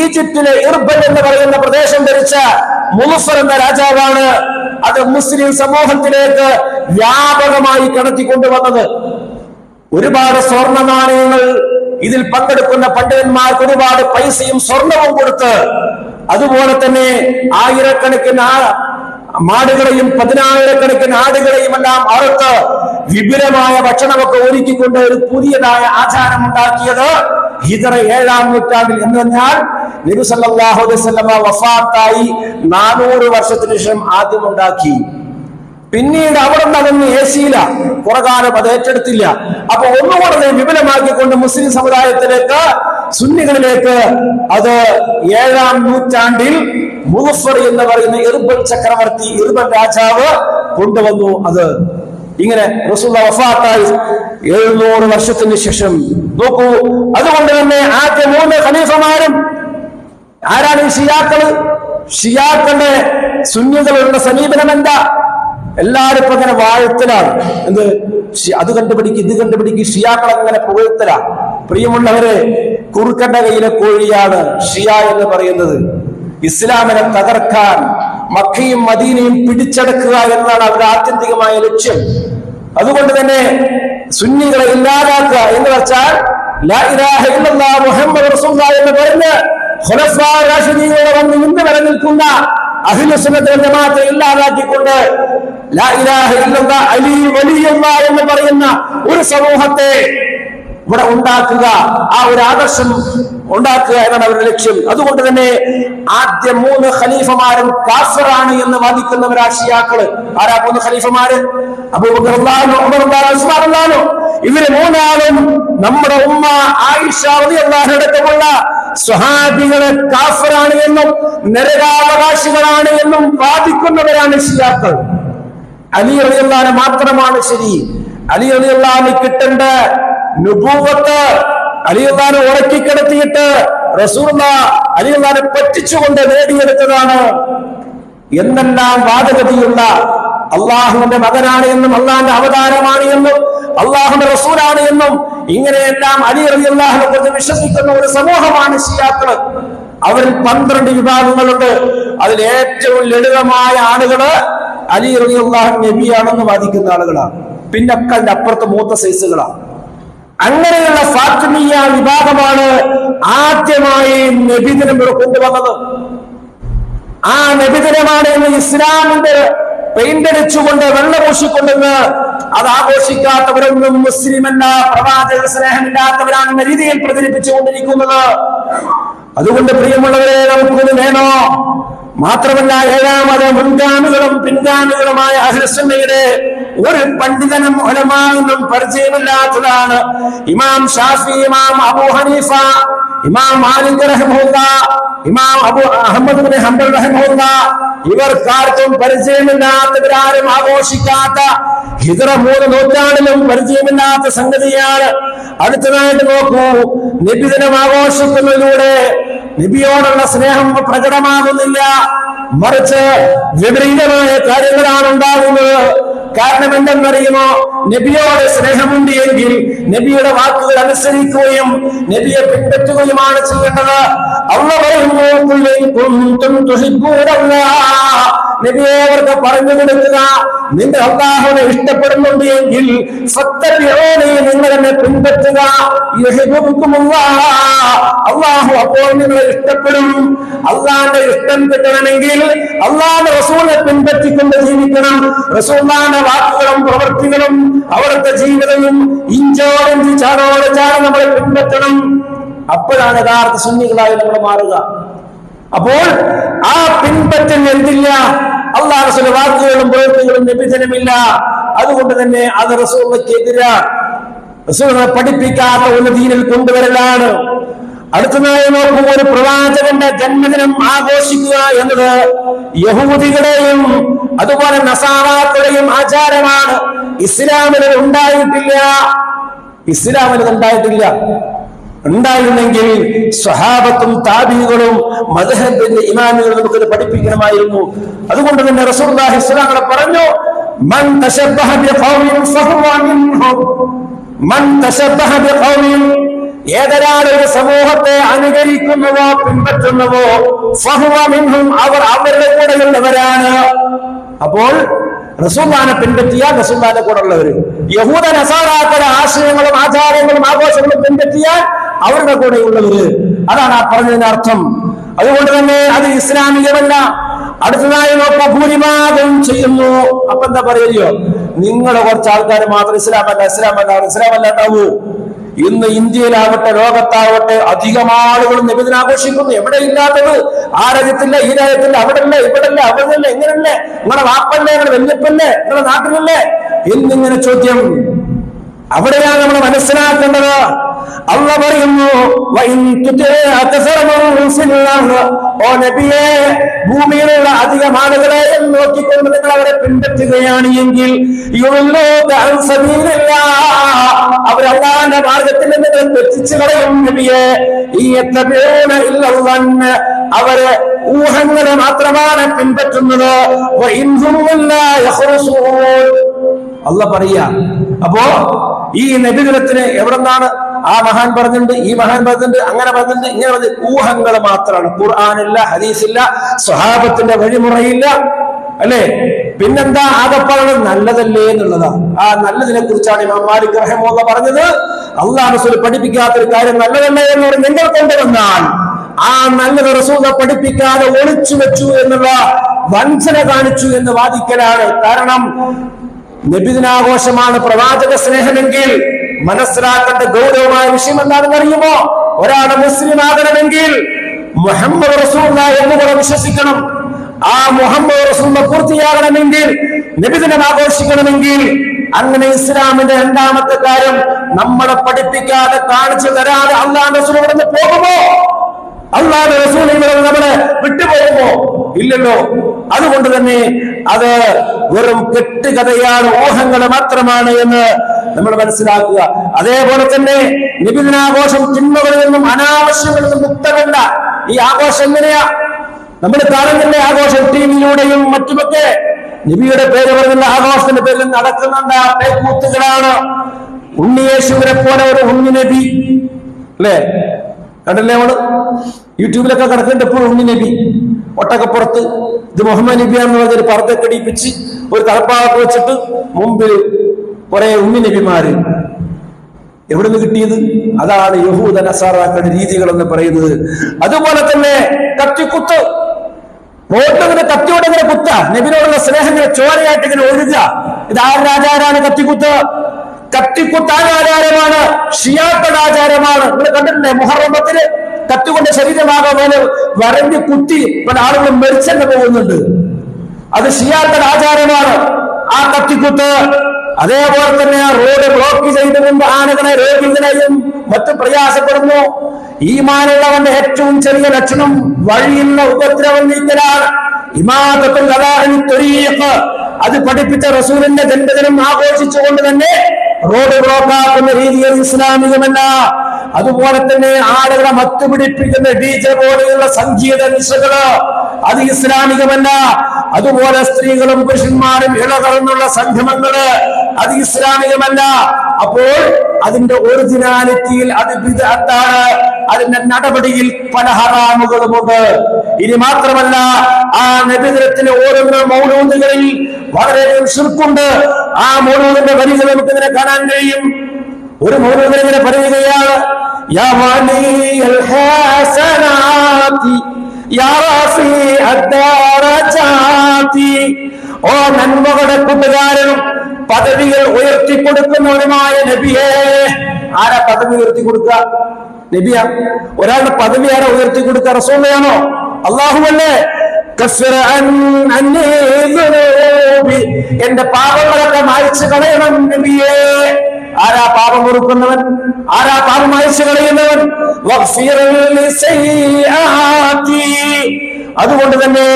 ഈജിപ്തിലെ ഇർബൽ എന്ന് പറയുന്ന പ്രദേശം ഭരിച്ച മുളഫർ എന്ന രാജാവാണ് അത് മുസ്ലിം സമൂഹത്തിലേക്ക് വ്യാപകമായി കടത്തിക്കൊണ്ടുവന്നത്. ഒരുപാട് സ്വർണ്ണ നാണയങ്ങൾ, ഇതിൽ പങ്കെടുക്കുന്ന പണ്ഡിതന്മാർക്ക് ഒരുപാട് പൈസയും സ്വർണവും കൊടുത്ത്, അതുപോലെ തന്നെ ആയിരക്കണക്കിന് മാടുകളെയും 10,000-കണക്കിന് ആടുകളെയും എല്ലാം അറുത്ത് വിപുലമായ ഭക്ഷണമൊക്കെ ഒരുക്കിക്കൊണ്ട് ഒരു പുതിയതായ ആചാരം ഉണ്ടാക്കിയത് ഹിജറ 7-ാം നൂറ്റാണ്ടിൽ. എന്ന് പറഞ്ഞാൽ നബി സല്ലല്ലാഹു അലൈഹി വസല്ലമ വഫാത്തായി 400 വർഷത്തിന് ശേഷം ആദ്യം ഉണ്ടാക്കി. പിന്നീട് അവിടെ നിന്ന് അതൊന്നും ഏശിയില്ല, കുറെ കാലം അത് ഏറ്റെടുത്തില്ല. അപ്പൊ ഒന്നുകൂടെ വിപുലമാക്കിക്കൊണ്ട് മുസ്ലിം സമുദായത്തിലേക്ക്, സുന്നികളിലേക്ക് അത് 7-ാം നൂറ്റാണ്ടിൽ മുളഫർ എന്ന് പറയുന്ന ഇർബൽ ചക്രവർത്തി, ഇർബൽ രാജാവ് കൊണ്ടുവന്നു. അത് ഇങ്ങനെ റസൂലുള്ളാഹി വഫാത്തായി 700 വർഷത്തിന് ശേഷം. നോക്കൂ, അതുകൊണ്ട് തന്നെ ആദ്യ 3 ഖലീഫമാരും ആരാണ്? ഷിയാക്കള്. ഷിയാക്കളുടെ സുന്നികളുടെ സമീപനം എന്താ? എല്ലാവരും ഇപ്പൊ അങ്ങനെ വാഴ്ത്തലാണ്. എന്ത്? അത് കണ്ടുപിടിക്കും, ഇത് കണ്ടുപിടിക്കും, ഷിയാക്കൾ അങ്ങനെ പുകഴ്ത്തല. പ്രിയമുള്ളവരെ, കുറുക്കന്റെ കയ്യിലെ കോഴിയാണ് ഷിയ എന്ന് പറയുന്നത്. ഇസ്ലാമിനെ തകർക്കാൻ മക്കയും മദീനയും പിടിച്ചടക്കുക എന്നതാണ് അവരുടെ ആത്യന്തികമായ ലക്ഷ്യം. അതുകൊണ്ട് തന്നെ സുന്നികളെ ഇല്ലാതാക്കുക എന്ന് വെച്ചാൽ ലാ ഇലാഹ ഇല്ലല്ലാഹ് മുഹമ്മദ് റസൂലുള്ളാഹി എന്ന് പറഞ്ഞ് ഖുലഫാ റാഷിദീങ്ങളെ വന്ന് ഇന്ന് വരെ നിൽക്കുന്ന അഹ്ലു സുന്നത്ത് വൽ ജമാഅത്തെ ഇല്ലാതാക്കിക്കൊണ്ട് ലാ ഇലാഹ ഇല്ലല്ലാഹ് അലി വലിയുല്ലാഹ് എന്ന് പറയുന്ന ഒരു സമൂഹത്തെ ഇവിടെ ഉണ്ടാക്കുക, ആ ഒരു ആദർശം ഉണ്ടാക്കുക എന്നാണ് അവരുടെ ലക്ഷ്യം. അതുകൊണ്ട് തന്നെ ആദ്യ 3 ഖലീഫമാരും കാഫിറാണ് എന്ന് വാദിക്കുന്നവരാ ഷിയാക്കള്. ആരാ 3 ഖലീഫമാര്? അബൂബക്കർ റളിയല്ലാഹു അൻഹു, ഉമർ റളിയല്ലാഹു അൻഹു, ഉസ്മാൻ റളിയല്ലാഹു അൻഹു. ഇവര് 3 നമ്മുടെ ഉമ്മ ആയിഷ റളിയല്ലാഹു അൻഹ അടക്കമുള്ള സ്വഹാബികളെ കാഫിറാണ് എന്നും നരകാവകാശികളാണ് എന്നും വാദിക്കുന്നവരാണ് ഷിയാക്കൾ. അലി റളിയല്ലാഹു അൻഹു മാത്രമാണ് ശരി. അലി റളിയല്ലാഹു അൻഹു കിട്ടേണ്ട നുബുവത്ത് അലിയുള്ളാനെ ഉറക്കിക്കിടത്തിയിട്ട് റസൂലുള്ളാഹി അലിയുള്ളാനെ പറ്റിച്ചുകൊണ്ട് നേടിയെടുത്തതാണ് എന്നെല്ലാം വാദഗതിയുള്ള അള്ളാഹുവിന്റെ മകനാണ് എന്നും അള്ളാഹിന്റെ അവതാരമാണ് എന്നും അള്ളാഹുവിന്റെ റസൂലാണ് എന്നും ഇങ്ങനെയെല്ലാം അലി റളിയല്ലാഹുവിനെ കുറിച്ച് വിശ്വസിക്കുന്ന ഒരു സമൂഹമാണ് ഷിയാക്കള്. അവരിൽ 12 വിഭാഗങ്ങളുണ്ട്. അതിൽ ഏറ്റവും ലളിതമായ ആളുകള് അലി റളിയല്ലാഹു നബിയാണെന്ന് വാദിക്കുന്ന ആളുകളാണ്. പിന്നൊക്കെ അതിന്റെ അപ്പുറത്ത് മൂത്ത സൈസുകളാണ്. അങ്ങനെയുള്ള ഫാത്തിമിയ വിഭാഗമാണ് ആദ്യമായി നബിദിനം കൊണ്ടുവന്നത്. ആ നബിദിനമാണ് ഇന്ന് ഇസ്ലാമിന്റെ പെയിന്റ് അടിച്ചുകൊണ്ട് വെള്ളപൂശിക്കൊണ്ടെന്ന് അത് ആഘോഷിക്കാത്തവരൊന്നും മുസ്ലിമല്ല, പ്രവാചക സ്നേഹമില്ലാത്തവരാണെന്ന രീതിയിൽ പ്രചരിപ്പിച്ചുകൊണ്ടിരിക്കുന്നത്. അതുകൊണ്ട് പ്രിയമുള്ളവരെ, നമുക്കൊന്ന് വേണോ? മാത്രമല്ല, 7ാമത് മുൻഗാമികളും പിൻഗാമികളുമായ അഹ്ലു സുന്നയുടെ ഒരു പണ്ഡിതനും ഉലമാവിനും പരിചയമില്ലാത്തതാണ് ഇമാം ഷാഫി, ഇമാം അബൂ ഹനീഫ, ഇമാം മാലിക് റഹിമഹുല്ലാഹ്, ഇമാം അബൂ അഹ്മദ് ഇബ്നു ഹംബൽ റഹിമഹുല്ലാഹ്. ഇവർക്കാർക്കും പരിചയമില്ലാത്തവരാരും ആഘോഷിക്കാത്ത ഹിജ്റ 3 നൂറ്റാണ്ടിലും പരിചയമില്ലാത്ത സംഗതിയാണ്. അടുത്തതായിട്ട് നോക്കൂ, നബിദിനം ആഘോഷിക്കുന്നതിലൂടെ നബിയോടുള്ള സ്നേഹം പ്രകടമാകുന്നില്ല, മറിച്ച് വിപരീതമായ കാര്യങ്ങളാണ് ഉണ്ടാകുന്നത്. കാരണം എന്തെന്നറിയുമോ? നബിയോട് സ്നേഹമുണ്ട് എങ്കിൽ നബിയുടെ വാക്കുകൾ അനുസരിക്കുകയും നബിയെ പിൻപറ്റുകയുമാണ് ചെയ്യേണ്ടത്. അല്ലാഹു പറയുന്നു, നബിയെ അവർക്ക് പറഞ്ഞു കൊടുക്കുക, നിങ്ങൾ അല്ലാഹുവിനെ ഇഷ്ടപ്പെടുന്നുണ്ട് എങ്കിൽ നിങ്ങൾ എന്നെ പിൻപറ്റുക, അല്ലാഹു അപ്പോൾ നിങ്ങളെ ഇഷ്ടപ്പെടും. അല്ലാഹുവിന്റെ ഇഷ്ടം കിട്ടണമെങ്കിൽ അല്ലാഹുവിന്റെ റസൂലിനെ പിൻപറ്റിക്കൊണ്ട് ജീവിക്കണം. റസൂലുള്ളാഹിന്റെ വാക്കുകളും പ്രവൃത്തികളും അവിടുത്തെ ജീവിതവും ഇഞ്ചോടിഞ്ച് ചാടോട് ചാട് നമ്മൾ പിൻപറ്റണം. അപ്പോഴാണ് യഥാർത്ഥ സുന്നികളായി നമ്മൾ മാറുക. അപ്പോൾ ആ പിൻപറ്റൽ എന്തില്ല? അല്ലാഹു റസൂലിന്റെ വാക്കുകളും പ്രവൃത്തികളും നബിദിനമില്ല. അതുകൊണ്ട് തന്നെ അത് റസൂലിനെതിരാണ്. റസൂലിനെ പഠിപ്പിക്കാത്ത ഒരു ദീനിൽ കൊണ്ടുവരലാണ്. അടുത്തതായി നോക്കൂ, ഒരു പ്രവാചകന്റെ ജന്മദിനം ആഘോഷിക്കുക എന്നത് യഹൂദികളുടെയും അതുപോലെ നസാറാക്കളുടെയും ആചാരമാണ്. ഇസ്ലാമിന് ഉണ്ടായിട്ടില്ല. ഉണ്ടായിരുന്നെങ്കിൽ സ്വഹാബത്തും താബിഈകളും മദ്ഹബിന്റെ ഇമാമുകളും നമുക്കത് പഠിപ്പിക്കണമായിരുന്നു. അതുകൊണ്ട് തന്നെ റസൂലുള്ളാഹി സ്വല്ലല്ലാഹു അലൈഹി വസല്ലം പറഞ്ഞു, മൻ തശബ്ബഹ ബിഖൗമിൻ ഫഹുവ മിൻഹും. മൻ തശബ്ബഹ ബിഖൗമിൻ, ഏതൊരാൾ ഒരു സമൂഹത്തെ അനുകരിക്കുന്നവോ പിൻപറ്റുന്നവോ ഫഹുവ മിൻഹും, അവർ അവരുടെ കൂടെയുള്ളവരാണ്. അപ്പോൾ റസൂലുള്ളാഹിനെ പിൻപറ്റിയാൽ റസൂലുള്ളാഹിന്റെ കൂടെ ഉള്ളവര്, യഹൂദ നസാറാക്കളുടെ ആശയങ്ങളും ആചാരങ്ങളും ആഘോഷങ്ങളും പിൻപറ്റിയാൽ അവരുടെ കൂടെയുള്ളവര്. അതാണ് ആ പറഞ്ഞതിന്റെ അർത്ഥം. അതുകൊണ്ട് തന്നെ അത് ഇസ്ലാമികമല്ല. അടുത്തതായി നോക്കുക, ഭൂരിഭാഗം ചെയ്യുന്നു. അപ്പൊ എന്താ പറയോ? നിങ്ങളെ കുറച്ച് ആൾക്കാർ മാത്രം ഇസ്ലാമല്ലാണ്ടാവൂ. ഇന്ന് ഇന്ത്യയിലാവട്ടെ ലോകത്താവട്ടെ അധികം ആളുകളും നബിദിനം ആഘോഷിക്കുന്നു. എവിടെ ഇല്ലാത്തത്? ആ രാജ്യത്തില്ല, ഈ രാജ്യത്തില്ല, അവിടെ ഇല്ല, ഇവിടെ ഇല്ല, അവിടെ ഇല്ല, എങ്ങനെയല്ലേ? നിങ്ങളെ വാപ്പല്ലേ, നിങ്ങളെ വല്യപ്പല്ലേ, നിങ്ങളെ നാട്ടിലല്ലേ എന്നിങ്ങനെ ചോദ്യം. അവിടെയാണ് നമ്മൾ മനസ്സിലാക്കേണ്ടത്. അല്ലാഹു പറയുന്നു, ഓ നബിയെ, ഭൂമിയിലുള്ള അധികം ആളുകളെ നോക്കിക്കൊണ്ട് നിങ്ങൾ അവരെ പിൻപറ്റുകയാണ് എങ്കിൽ അവർ അല്ലാഹുവിന്റെ മാർഗത്തിൽ നിന്ന് തെറ്റിച്ചു കളയും. നബിയെ, അവര് ഊഹങ്ങളെ മാത്രമാണ് പിൻപറ്റുന്നത്. അല്ലാഹു പറയാ. അപ്പോ ഈ നബിദിനത്തിന് എവിടെ നിന്നാണ് ആ മഹാൻ പറഞ്ഞിട്ടുണ്ട്, ഈ മഹാൻ പറഞ്ഞിട്ടുണ്ട്, അങ്ങനെ പറഞ്ഞിട്ടുണ്ട്, ഇങ്ങനെ പറഞ്ഞ ഊഹങ്ങൾ മാത്രമാണ്. ഖുർആനില്ല, ഹദീസില്ല, സ്വഹാബത്തിന്റെ വഴിമുറയില്ല, അല്ലെ? പിന്നെന്താ ആകപ്പാട് നല്ലതല്ലേ എന്നുള്ളതാ. ആ നല്ലതിനെ കുറിച്ചാണ് ഇമാം മാലിക് റഹിമഹുല്ലാഹ് പറഞ്ഞത്, അല്ലാഹു റസൂൽ പഠിപ്പിക്കാത്തൊരു കാര്യം നല്ലതല്ലേ എന്ന് പറഞ്ഞ് നിങ്ങൾ കൊണ്ടുവന്നാൽ ആ നല്ലത് റസൂൽ പഠിപ്പിക്കാതെ ഒളിച്ചു വെച്ചു എന്നുള്ള വഞ്ചന കാണിച്ചു എന്ന് വാദിക്കലാണ്. കാരണം നബിദിനാഘോഷമാണ് പ്രവാചക സ്നേഹമെങ്കിൽ മനസ്സിലാക്കേണ്ട ഗൗരവമായ വിഷയം എന്താണെന്ന് അറിയുമോ? ഒരാൾ മുസ്ലിം ആകണമെങ്കിൽ മുഹമ്മദ് റസൂലുള്ളാഹി എന്ന് വിശ്വസിക്കണം. ആ മുഹമ്മദ് റസൂലുള്ളാഹി പൂർത്തിയാകണമെങ്കിൽ, നബിദിനം ആഘോഷിക്കണമെങ്കിൽ, അങ്ങനെ ഇസ്ലാമിന്റെ രണ്ടാമത്തെ കാര്യം നമ്മളെ പഠിപ്പിക്കാതെ കാണിച്ചു തരാതെ അല്ലാഹുവിന്റെ റസൂൽ ഇവിടെ നിന്ന് പോകുമോ? അല്ലാഹുവിന്റെ റസൂൽ ഇവിടെ നമ്മളെ വിട്ടുപോകുമോ? ഇല്ലല്ലോ. അതുകൊണ്ട് തന്നെ അത് വെറും കെട്ടുകഥയാണ്, ഊഹങ്ങൾ മാത്രമാണ് എന്ന് നമ്മൾ മനസ്സിലാക്കുക. അതേപോലെ തന്നെ നബിദിനാഘോഷം തിന്മകളിൽ നിന്നും അനാവശ്യങ്ങളിൽ നിന്നും മുക്തമല്ല. ഈ ആഘോഷം എങ്ങനെയാ നമ്മൾ കാണുന്നില്ലേ? ആഘോഷം ടിവിയിലൂടെയും മറ്റുമൊക്കെ നബിയുടെ പേര് പറഞ്ഞുള്ള ആഘോഷത്തിന്റെ പേരിൽ നടക്കുന്നുണ്ട് പേക്കൂത്തുകളാണ്. ഉണ്ണിയേശുവിനെ പോലെ ഒരു ഉണ്ണി നബി, അല്ലേ? കണ്ടല്ലേ? നമ്മള് യൂട്യൂബിലൊക്കെ കിടക്കുന്നുണ്ട് എപ്പോഴും ഉണ്ണി നബി ഒട്ടക്കപ്പുറത്ത്. ഇത് മുഹമ്മദ് നബിയാന്ന് പറഞ്ഞൊരു പർദ്ദയൊക്കെ ഇടിപ്പിച്ച് ഒരു തലപ്പാവൊക്കെ വെച്ചിട്ട് മുമ്പിൽ കുറെ ഉണ്ണി നബിമാര്. എവിടുന്ന് കിട്ടിയത്? അതാണ് യഹൂദ നസാറാക്കളുടെ രീതികൾ എന്ന് പറയുന്നത്. അതുപോലെ തന്നെ കത്തിക്കുത്ത്, റോഡിലിങ്ങനെ കത്തിയോടെ ഇങ്ങനെ കുത്ത, നബിനോടുള്ള സ്നേഹങ്ങളെ ചോരയായിട്ട് ഇങ്ങനെ ഒഴുകുക. ഇത് ആരുടെ ആചാരമാണ്? കത്തിക്കുത്ത്. കത്തിക്കുത്ത് ആചാരമാണ്, ഷിയാക്കളുടെ ആചാരമാണ്. നിങ്ങൾ കണ്ടിട്ടുണ്ടേ മുഹറം 10 കത്തികൊണ്ട് ശരീരമാകാൻ വരഞ്ഞ് കുത്തി പല ആളുകൾ മരിച്ചെന്ന് പോകുന്നുണ്ട്. അത് ഷിയാക്കളുടെ ആചാരമാണ് ആ കത്തിക്കുത്ത്. അതേപോലെ തന്നെ റോഡ് ബ്ലോക്ക് ചെയ്തുകൊണ്ട് ആളുകളെ രോഗികളെയും മറ്റും പ്രയാസപ്പെടുന്നു. ഈമാനുള്ളവന്റെ ഏറ്റവും ചെറിയ ലക്ഷണം വഴിയുള്ള ഉപദ്രവം നീക്കലാണ്. ഇമാദത്തുൽ അലാഹി ത്വരീഖ്, അത് പഠിപ്പിച്ച റസൂലിന്റെ ജന്മദിനം ആഘോഷിച്ചുകൊണ്ട് തന്നെ റോഡ് ബ്ലോക്കാക്കുന്ന രീതിയിൽ ഇസ്ലാമികമല്ല. അതുപോലെ തന്നെ ആളുകളെ മത്തുപിടിപ്പിക്കുന്ന DJ പോലെയുള്ള സംഗീത നിശകള്, അത് ഇസ്ലാമികമല്ല. അതുപോലെ സ്ത്രീകളും പുരുഷന്മാരും ഇളകർന്നുള്ള സംഗമങ്ങള്, അത് ഇസ്ലാമികമല്ല. അപ്പോൾ അതിന്റെ ഒറിജിനാലിറ്റിയിൽ അത് ബിദ്അത്താണ്, അതിന്റെ നടപടിയിൽ പല ഹറാമുകളുമുണ്ട്. ഇനി മാത്രമല്ല, ആ നബിദിനത്തിലെ ഓരോരോ മൗലൂദുകളിൽ വളരെയധികം ശിർക്കുണ്ട്. ആ മൗലൂദിന്റെ വരികൾ നമുക്ക് ഇങ്ങനെ കാണാൻ കഴിയും. ഒരു മൗലൂദിനെ ഇങ്ങനെ പറയുകയാണ്, യാ വലിയൽ ഹസനാതി യാ റഫീഅദ് ദറജാതി, ഓ നന്മകളുടെ കൂട്ടുകാരനും പദവികൾ ഉയർത്തിക്കൊടുക്കുന്നവനുമായ നബിയേ. ആരാ പദവി ഉയർത്തി കൊടുക്കുക? നബിയാ. ഒരാളുടെ പദവി ആരാ ഉയർത്തി കൊടുക്കുക? റസൂലാണോ? അല്ലാഹുവല്ലേ? എന്റെ പാപങ്ങളൊക്കെ മായ്ച്ചു കളയണം നബിയേ. ആരാ പാപം പൊറുക്കുന്നവൻ? ആരാ പാപം മായ്ച്ചു കളയുന്നവൻ? അതുകൊണ്ട് തന്നെ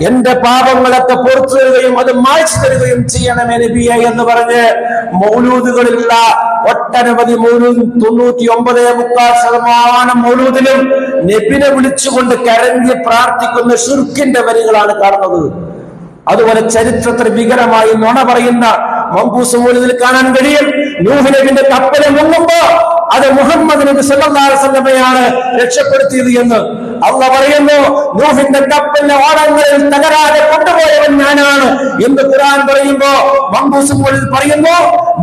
എന്റെ പാപങ്ങളൊക്കെ പുറത്തു തരികയും അത് മായ്ച്ചു തരികയും ചെയ്യണമേ നബിയെ എന്ന് പറഞ്ഞ് മൗലൂദുകളിലുള്ള ഒട്ടനവധി മൗലൂദ് 99.4% മൗലൂദിലും നബിനെ വിളിച്ചുകൊണ്ട് കരഞ്ഞ് പ്രാർത്ഥിക്കുന്ന ശിർക്കിന്റെ വരികളാണ് കാണുന്നത്. അതുപോലെ ചരിത്രത്തിൽ വികലമായി നുണ പറയുന്ന മങ്കൂസ് മൗലൂദിൽ കാണാൻ കഴിയും. നൂഹ് നബിന്റെ കപ്പലെ മുങ്ങുമ്പോ അത് മുഹമ്മദ് നബി സല്ലല്ലാഹു അലൈഹി വസല്ലമയാണ് രക്ഷപ്പെടുത്തിയത് എന്ന് അല്ലാഹു പറയുന്നു. നൂഹിന്റെ കപ്പലിന്റെ ഓടങ്ങളിൽ തകരാതെ കൊണ്ടുപോയവൻ ഞാനാണ് എന്ന് ഖുർആൻ പറയുമ്പോ മങ്കൂസ് മൗലൂദ് പറയുന്നു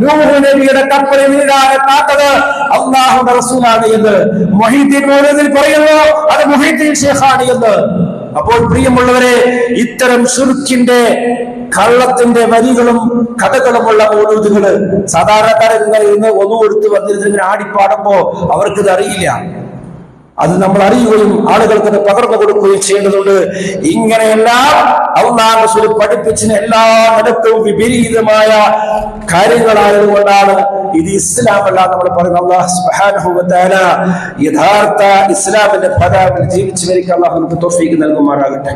നൂഹ് നബിയുടെ കപ്പലിൽ വീഴാതെ കാത്തത് അല്ലാഹുവിന്റെ റസൂലാണ് എന്ന്. മുഹീദ്ദീൻ മൗലൂദിൽ പറയുന്നു അത് മുഹീദ്ദീൻ ശൈഖാണ് എന്ന്. അപ്പോൾ പ്രിയമുള്ളവരെ, ഇത്തരം ശിർക്കിന്റെ കള്ളത്തിന്റെ വരികളും കഥകളുമുള്ള മൗലൂദുകള് സാധാരണക്കാരെ ഇന്ന് ഒന്നു കൊടുത്ത് വന്നിരുന്നിങ്ങനെ ആടിപ്പാടുമ്പോ അവർക്കിത് അറിയില്ല. അത് നമ്മൾ അറിയുകയും ആളുകൾക്ക് അത് പകർന്നു കൊടുക്കുകയും ചെയ്യേണ്ടതുണ്ട്. ഇങ്ങനെയെല്ലാം അല്ലാഹു റസൂൽ പഠിപ്പിച്ചതിന് എല്ലാ നിലക്കും വിപരീതമായ കാര്യങ്ങളായതുകൊണ്ടാണ് ഇത് ഇസ്ലാമല്ല നമ്മൾ പറയുന്നത്. അല്ലാഹു സുബ്ഹാനഹു വ തആല യഥാർത്ഥ ഇസ്ലാമിന്റെ പദവിൽ ജീവിച്ചു വരിക്കാൻ അല്ലാഹു നമുക്ക് തൗഫീഖ് നൽകുമാറാകട്ടെ.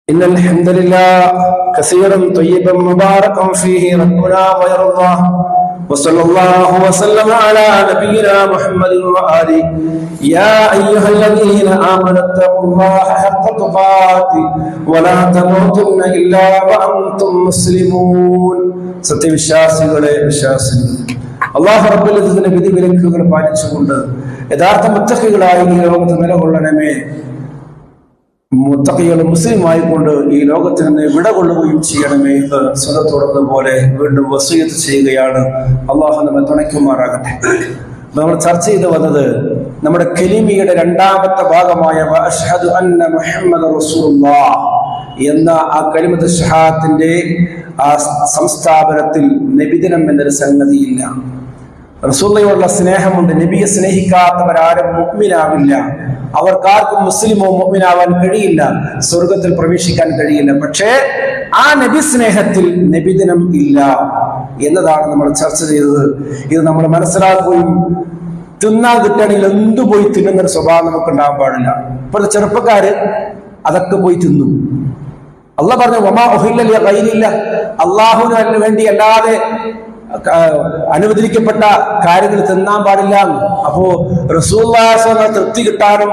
ഇന്നൽ ഹംദലില്ലാഹ് കസീറൻ ത്വയ്യിബൻ മുബാറകൻ ഫീഹി റബ്ബുനാ വയർദാ وصلى الله وسلم على نبينا محمد وآله يا أيها الذين آمنوا اتقوا الله حق تقاته ولا تموتن إلا وأنتم مسلمون. സത്യവിശ്വാസികളെ വിശ്വാസികളെ, അല്ലാഹു റബ്ബുൽ ഇസ്സത്തിന്റെ വിധിവിലക്കുകൾ പാലിച്ചുകൊണ്ട് യഥാർത്ഥ മുത്തഖികളായി ഈ ലോകത്ത് നിലകൊള്ളണമേ. മുത്തഖികളും മുസ്ലിമായിക്കൊണ്ട് ഈ ലോകത്തിൽ നിന്ന് വിട കൊള്ളുകയും ചെയ്യണമേ എന്ന് സ്വതത്തോടുന്നതുപോലെ വീണ്ടും വസിയത്ത് ചെയ്യുകയാണ്. അള്ളാഹു നമ്മെ തുണയ്ക്കുമാറാകട്ടെ. നമ്മൾ ചർച്ച ചെയ്ത് വന്നത് നമ്മുടെ കലിമയുടെ രണ്ടാമത്തെ ഭാഗമായ അശ്ഹദു അന്ന മുഹമ്മദ റസൂലുള്ളാഹ് എന്ന ആ കലിമത്ത് ഷഹാദത്തിന്റെ ആ സംസ്ഥാപനത്തിൽ നബിദിനം എന്നൊരു സംഗതിയില്ല. റസൂലുള്ളാഹിയോടുള്ള സ്നേഹമുണ്ട്. നബിയെ സ്നേഹിക്കാത്തവരാരും മുഅ്മിനാവില്ല. അവർക്കാർക്കും മുസ്ലിമോ മുഅ്മിനാവാൻ കഴിയില്ല, സ്വർഗത്തിൽ പ്രവേശിക്കാൻ കഴിയില്ല. പക്ഷേ ആ നബി സ്നേഹത്തിൽ നബിദിനം ഇല്ല എന്നതാണ് നമ്മൾ ചർച്ച ചെയ്തത്. ഇത് നമ്മൾ മനസ്സിലാക്കുകയും തിന്നാൻ കിട്ടണമെങ്കിൽ എന്തു പോയി തിന്നുന്നൊരു സ്വഭാവം നമുക്ക് ഉണ്ടാകാൻ പാടില്ല. ഇപ്പോഴത്തെ ചെറുപ്പക്കാര് അതൊക്കെ പോയി തിന്നും. അള്ളാഹ് പറഞ്ഞു വമാ ഉഹില്ല ഗൈരില്ല, അള്ളാഹുവിന് വേണ്ടി അല്ലാതെ അനുവദിക്കപ്പെട്ട കാര്യങ്ങൾ തിന്നാൻ പാടില്ല. അപ്പോ റസൂലുള്ളാഹി തൃപ്തി കിട്ടാനും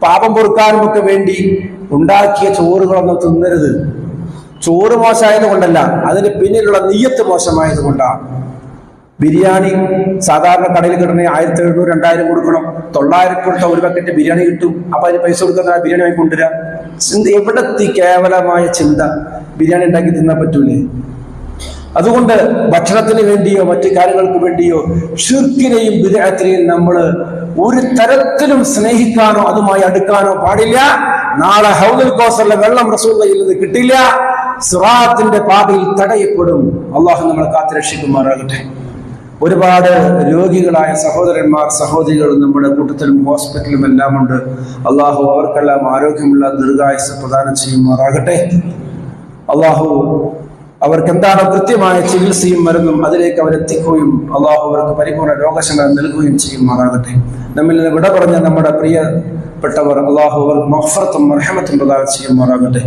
പാപം പൊറുക്കാനും ഒക്കെ വേണ്ടി ഉണ്ടാക്കിയ ചോറുകളൊന്നും തിന്നരുത്. ചോറ് മോശമായത് കൊണ്ടല്ല, അതിന് പിന്നിലുള്ള നിയ്യത്ത് മോശമായത് കൊണ്ടാണ്. ബിരിയാണി സാധാരണ കടയിൽ കിട്ടണേ 1700 2000 കൊടുക്കണം. 900 കൊടുത്ത ഒരു പാക്കറ്റ് ബിരിയാണി കിട്ടും. അപ്പൊ അതിന് പൈസ കൊടുക്കുന്ന ബിരിയാണി വാങ്ങി കൊണ്ടുവരാ. എവിടത്തെ കേവലമായ ചിന്ത! ബിരിയാണി ഉണ്ടാക്കി തിന്നാൻ പറ്റൂലേ? അതുകൊണ്ട് ഭക്ഷണത്തിന് വേണ്ടിയോ മറ്റു കാര്യങ്ങൾക്ക് വേണ്ടിയോ ഷിർക്കിനെയും ബിദ്അത്തിനെയും നമ്മൾ ഒരു തരത്തിലും സ്നേഹിക്കാനോ അതുമായി അടുക്കാനോ പാടില്ല. നാളെ ഹൗദുൽ കൗസറിലെ വെള്ളം റസൂലുള്ളാഹിയിൽ നിന്ന് കിട്ടില്ല. സിറാത്തിന്റെ പാതയിൽ തടയപ്പെടും. അള്ളാഹു നമ്മളെ കാത്തുരക്ഷിക്കുമാറാകട്ടെ. ഒരുപാട് രോഗികളായ സഹോദരന്മാർ സഹോദരികൾ നമ്മുടെ കൂട്ടത്തിലും ഹോസ്പിറ്റലിലും എല്ലാം ഉണ്ട്. അള്ളാഹു അവർക്കെല്ലാം ആരോഗ്യമുള്ള ദീർഘായുസ്സ് പ്രദാനം ചെയ്യുമാറാകട്ടെ. അള്ളാഹു അവർക്ക് എന്താണോ കൃത്യമായ ചികിത്സയും മരുന്നും അതിലേക്ക് അവരെത്തിക്കുകയും അള്ളാഹു അവർക്ക് പരിപൂർണ്ണ രോഗശമനം നൽകുകയും ചെയ്യുമാറാകട്ടെ. നമ്മിൽ നിന്ന് വിട പറഞ്ഞ നമ്മുടെ പ്രിയപ്പെട്ടവർ അള്ളാഹു അവർക്ക് മഗ്ഫിറത്തും മർഹമത്തും പ്രദാനം ചെയ്യുമാറാകട്ടെ.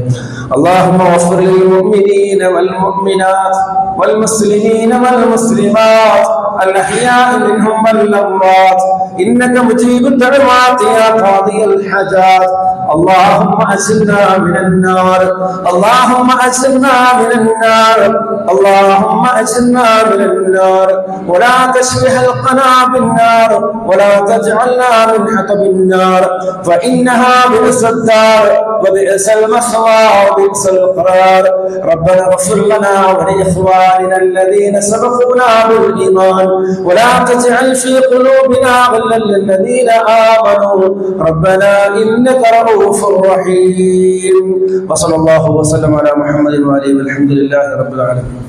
اللهم اغفر للمؤمنين والمؤمنات والمسلمين والمسلمات الأحياء منهم والأموات إنك مجيب الدعوات يا قاضي الحاجات. اللهم أجرنا من النار، اللهم أجرنا من النار، اللهم أجرنا من النار، ولا تشبه حلقنا بالنار، ولا تجعلنا من حطب النار، فإنها بئس الدار وبئس المثوى وبئس القرار. ربنا اغفر لنا ولإخواننا الذين سبقونا بالإيمان ولا تجعل في قلوبنا غلا للذين آمنوا ربنا إنك رؤوف رحيم. وصلى الله وسلم على محمد وآله والحمد لله رب العالمين.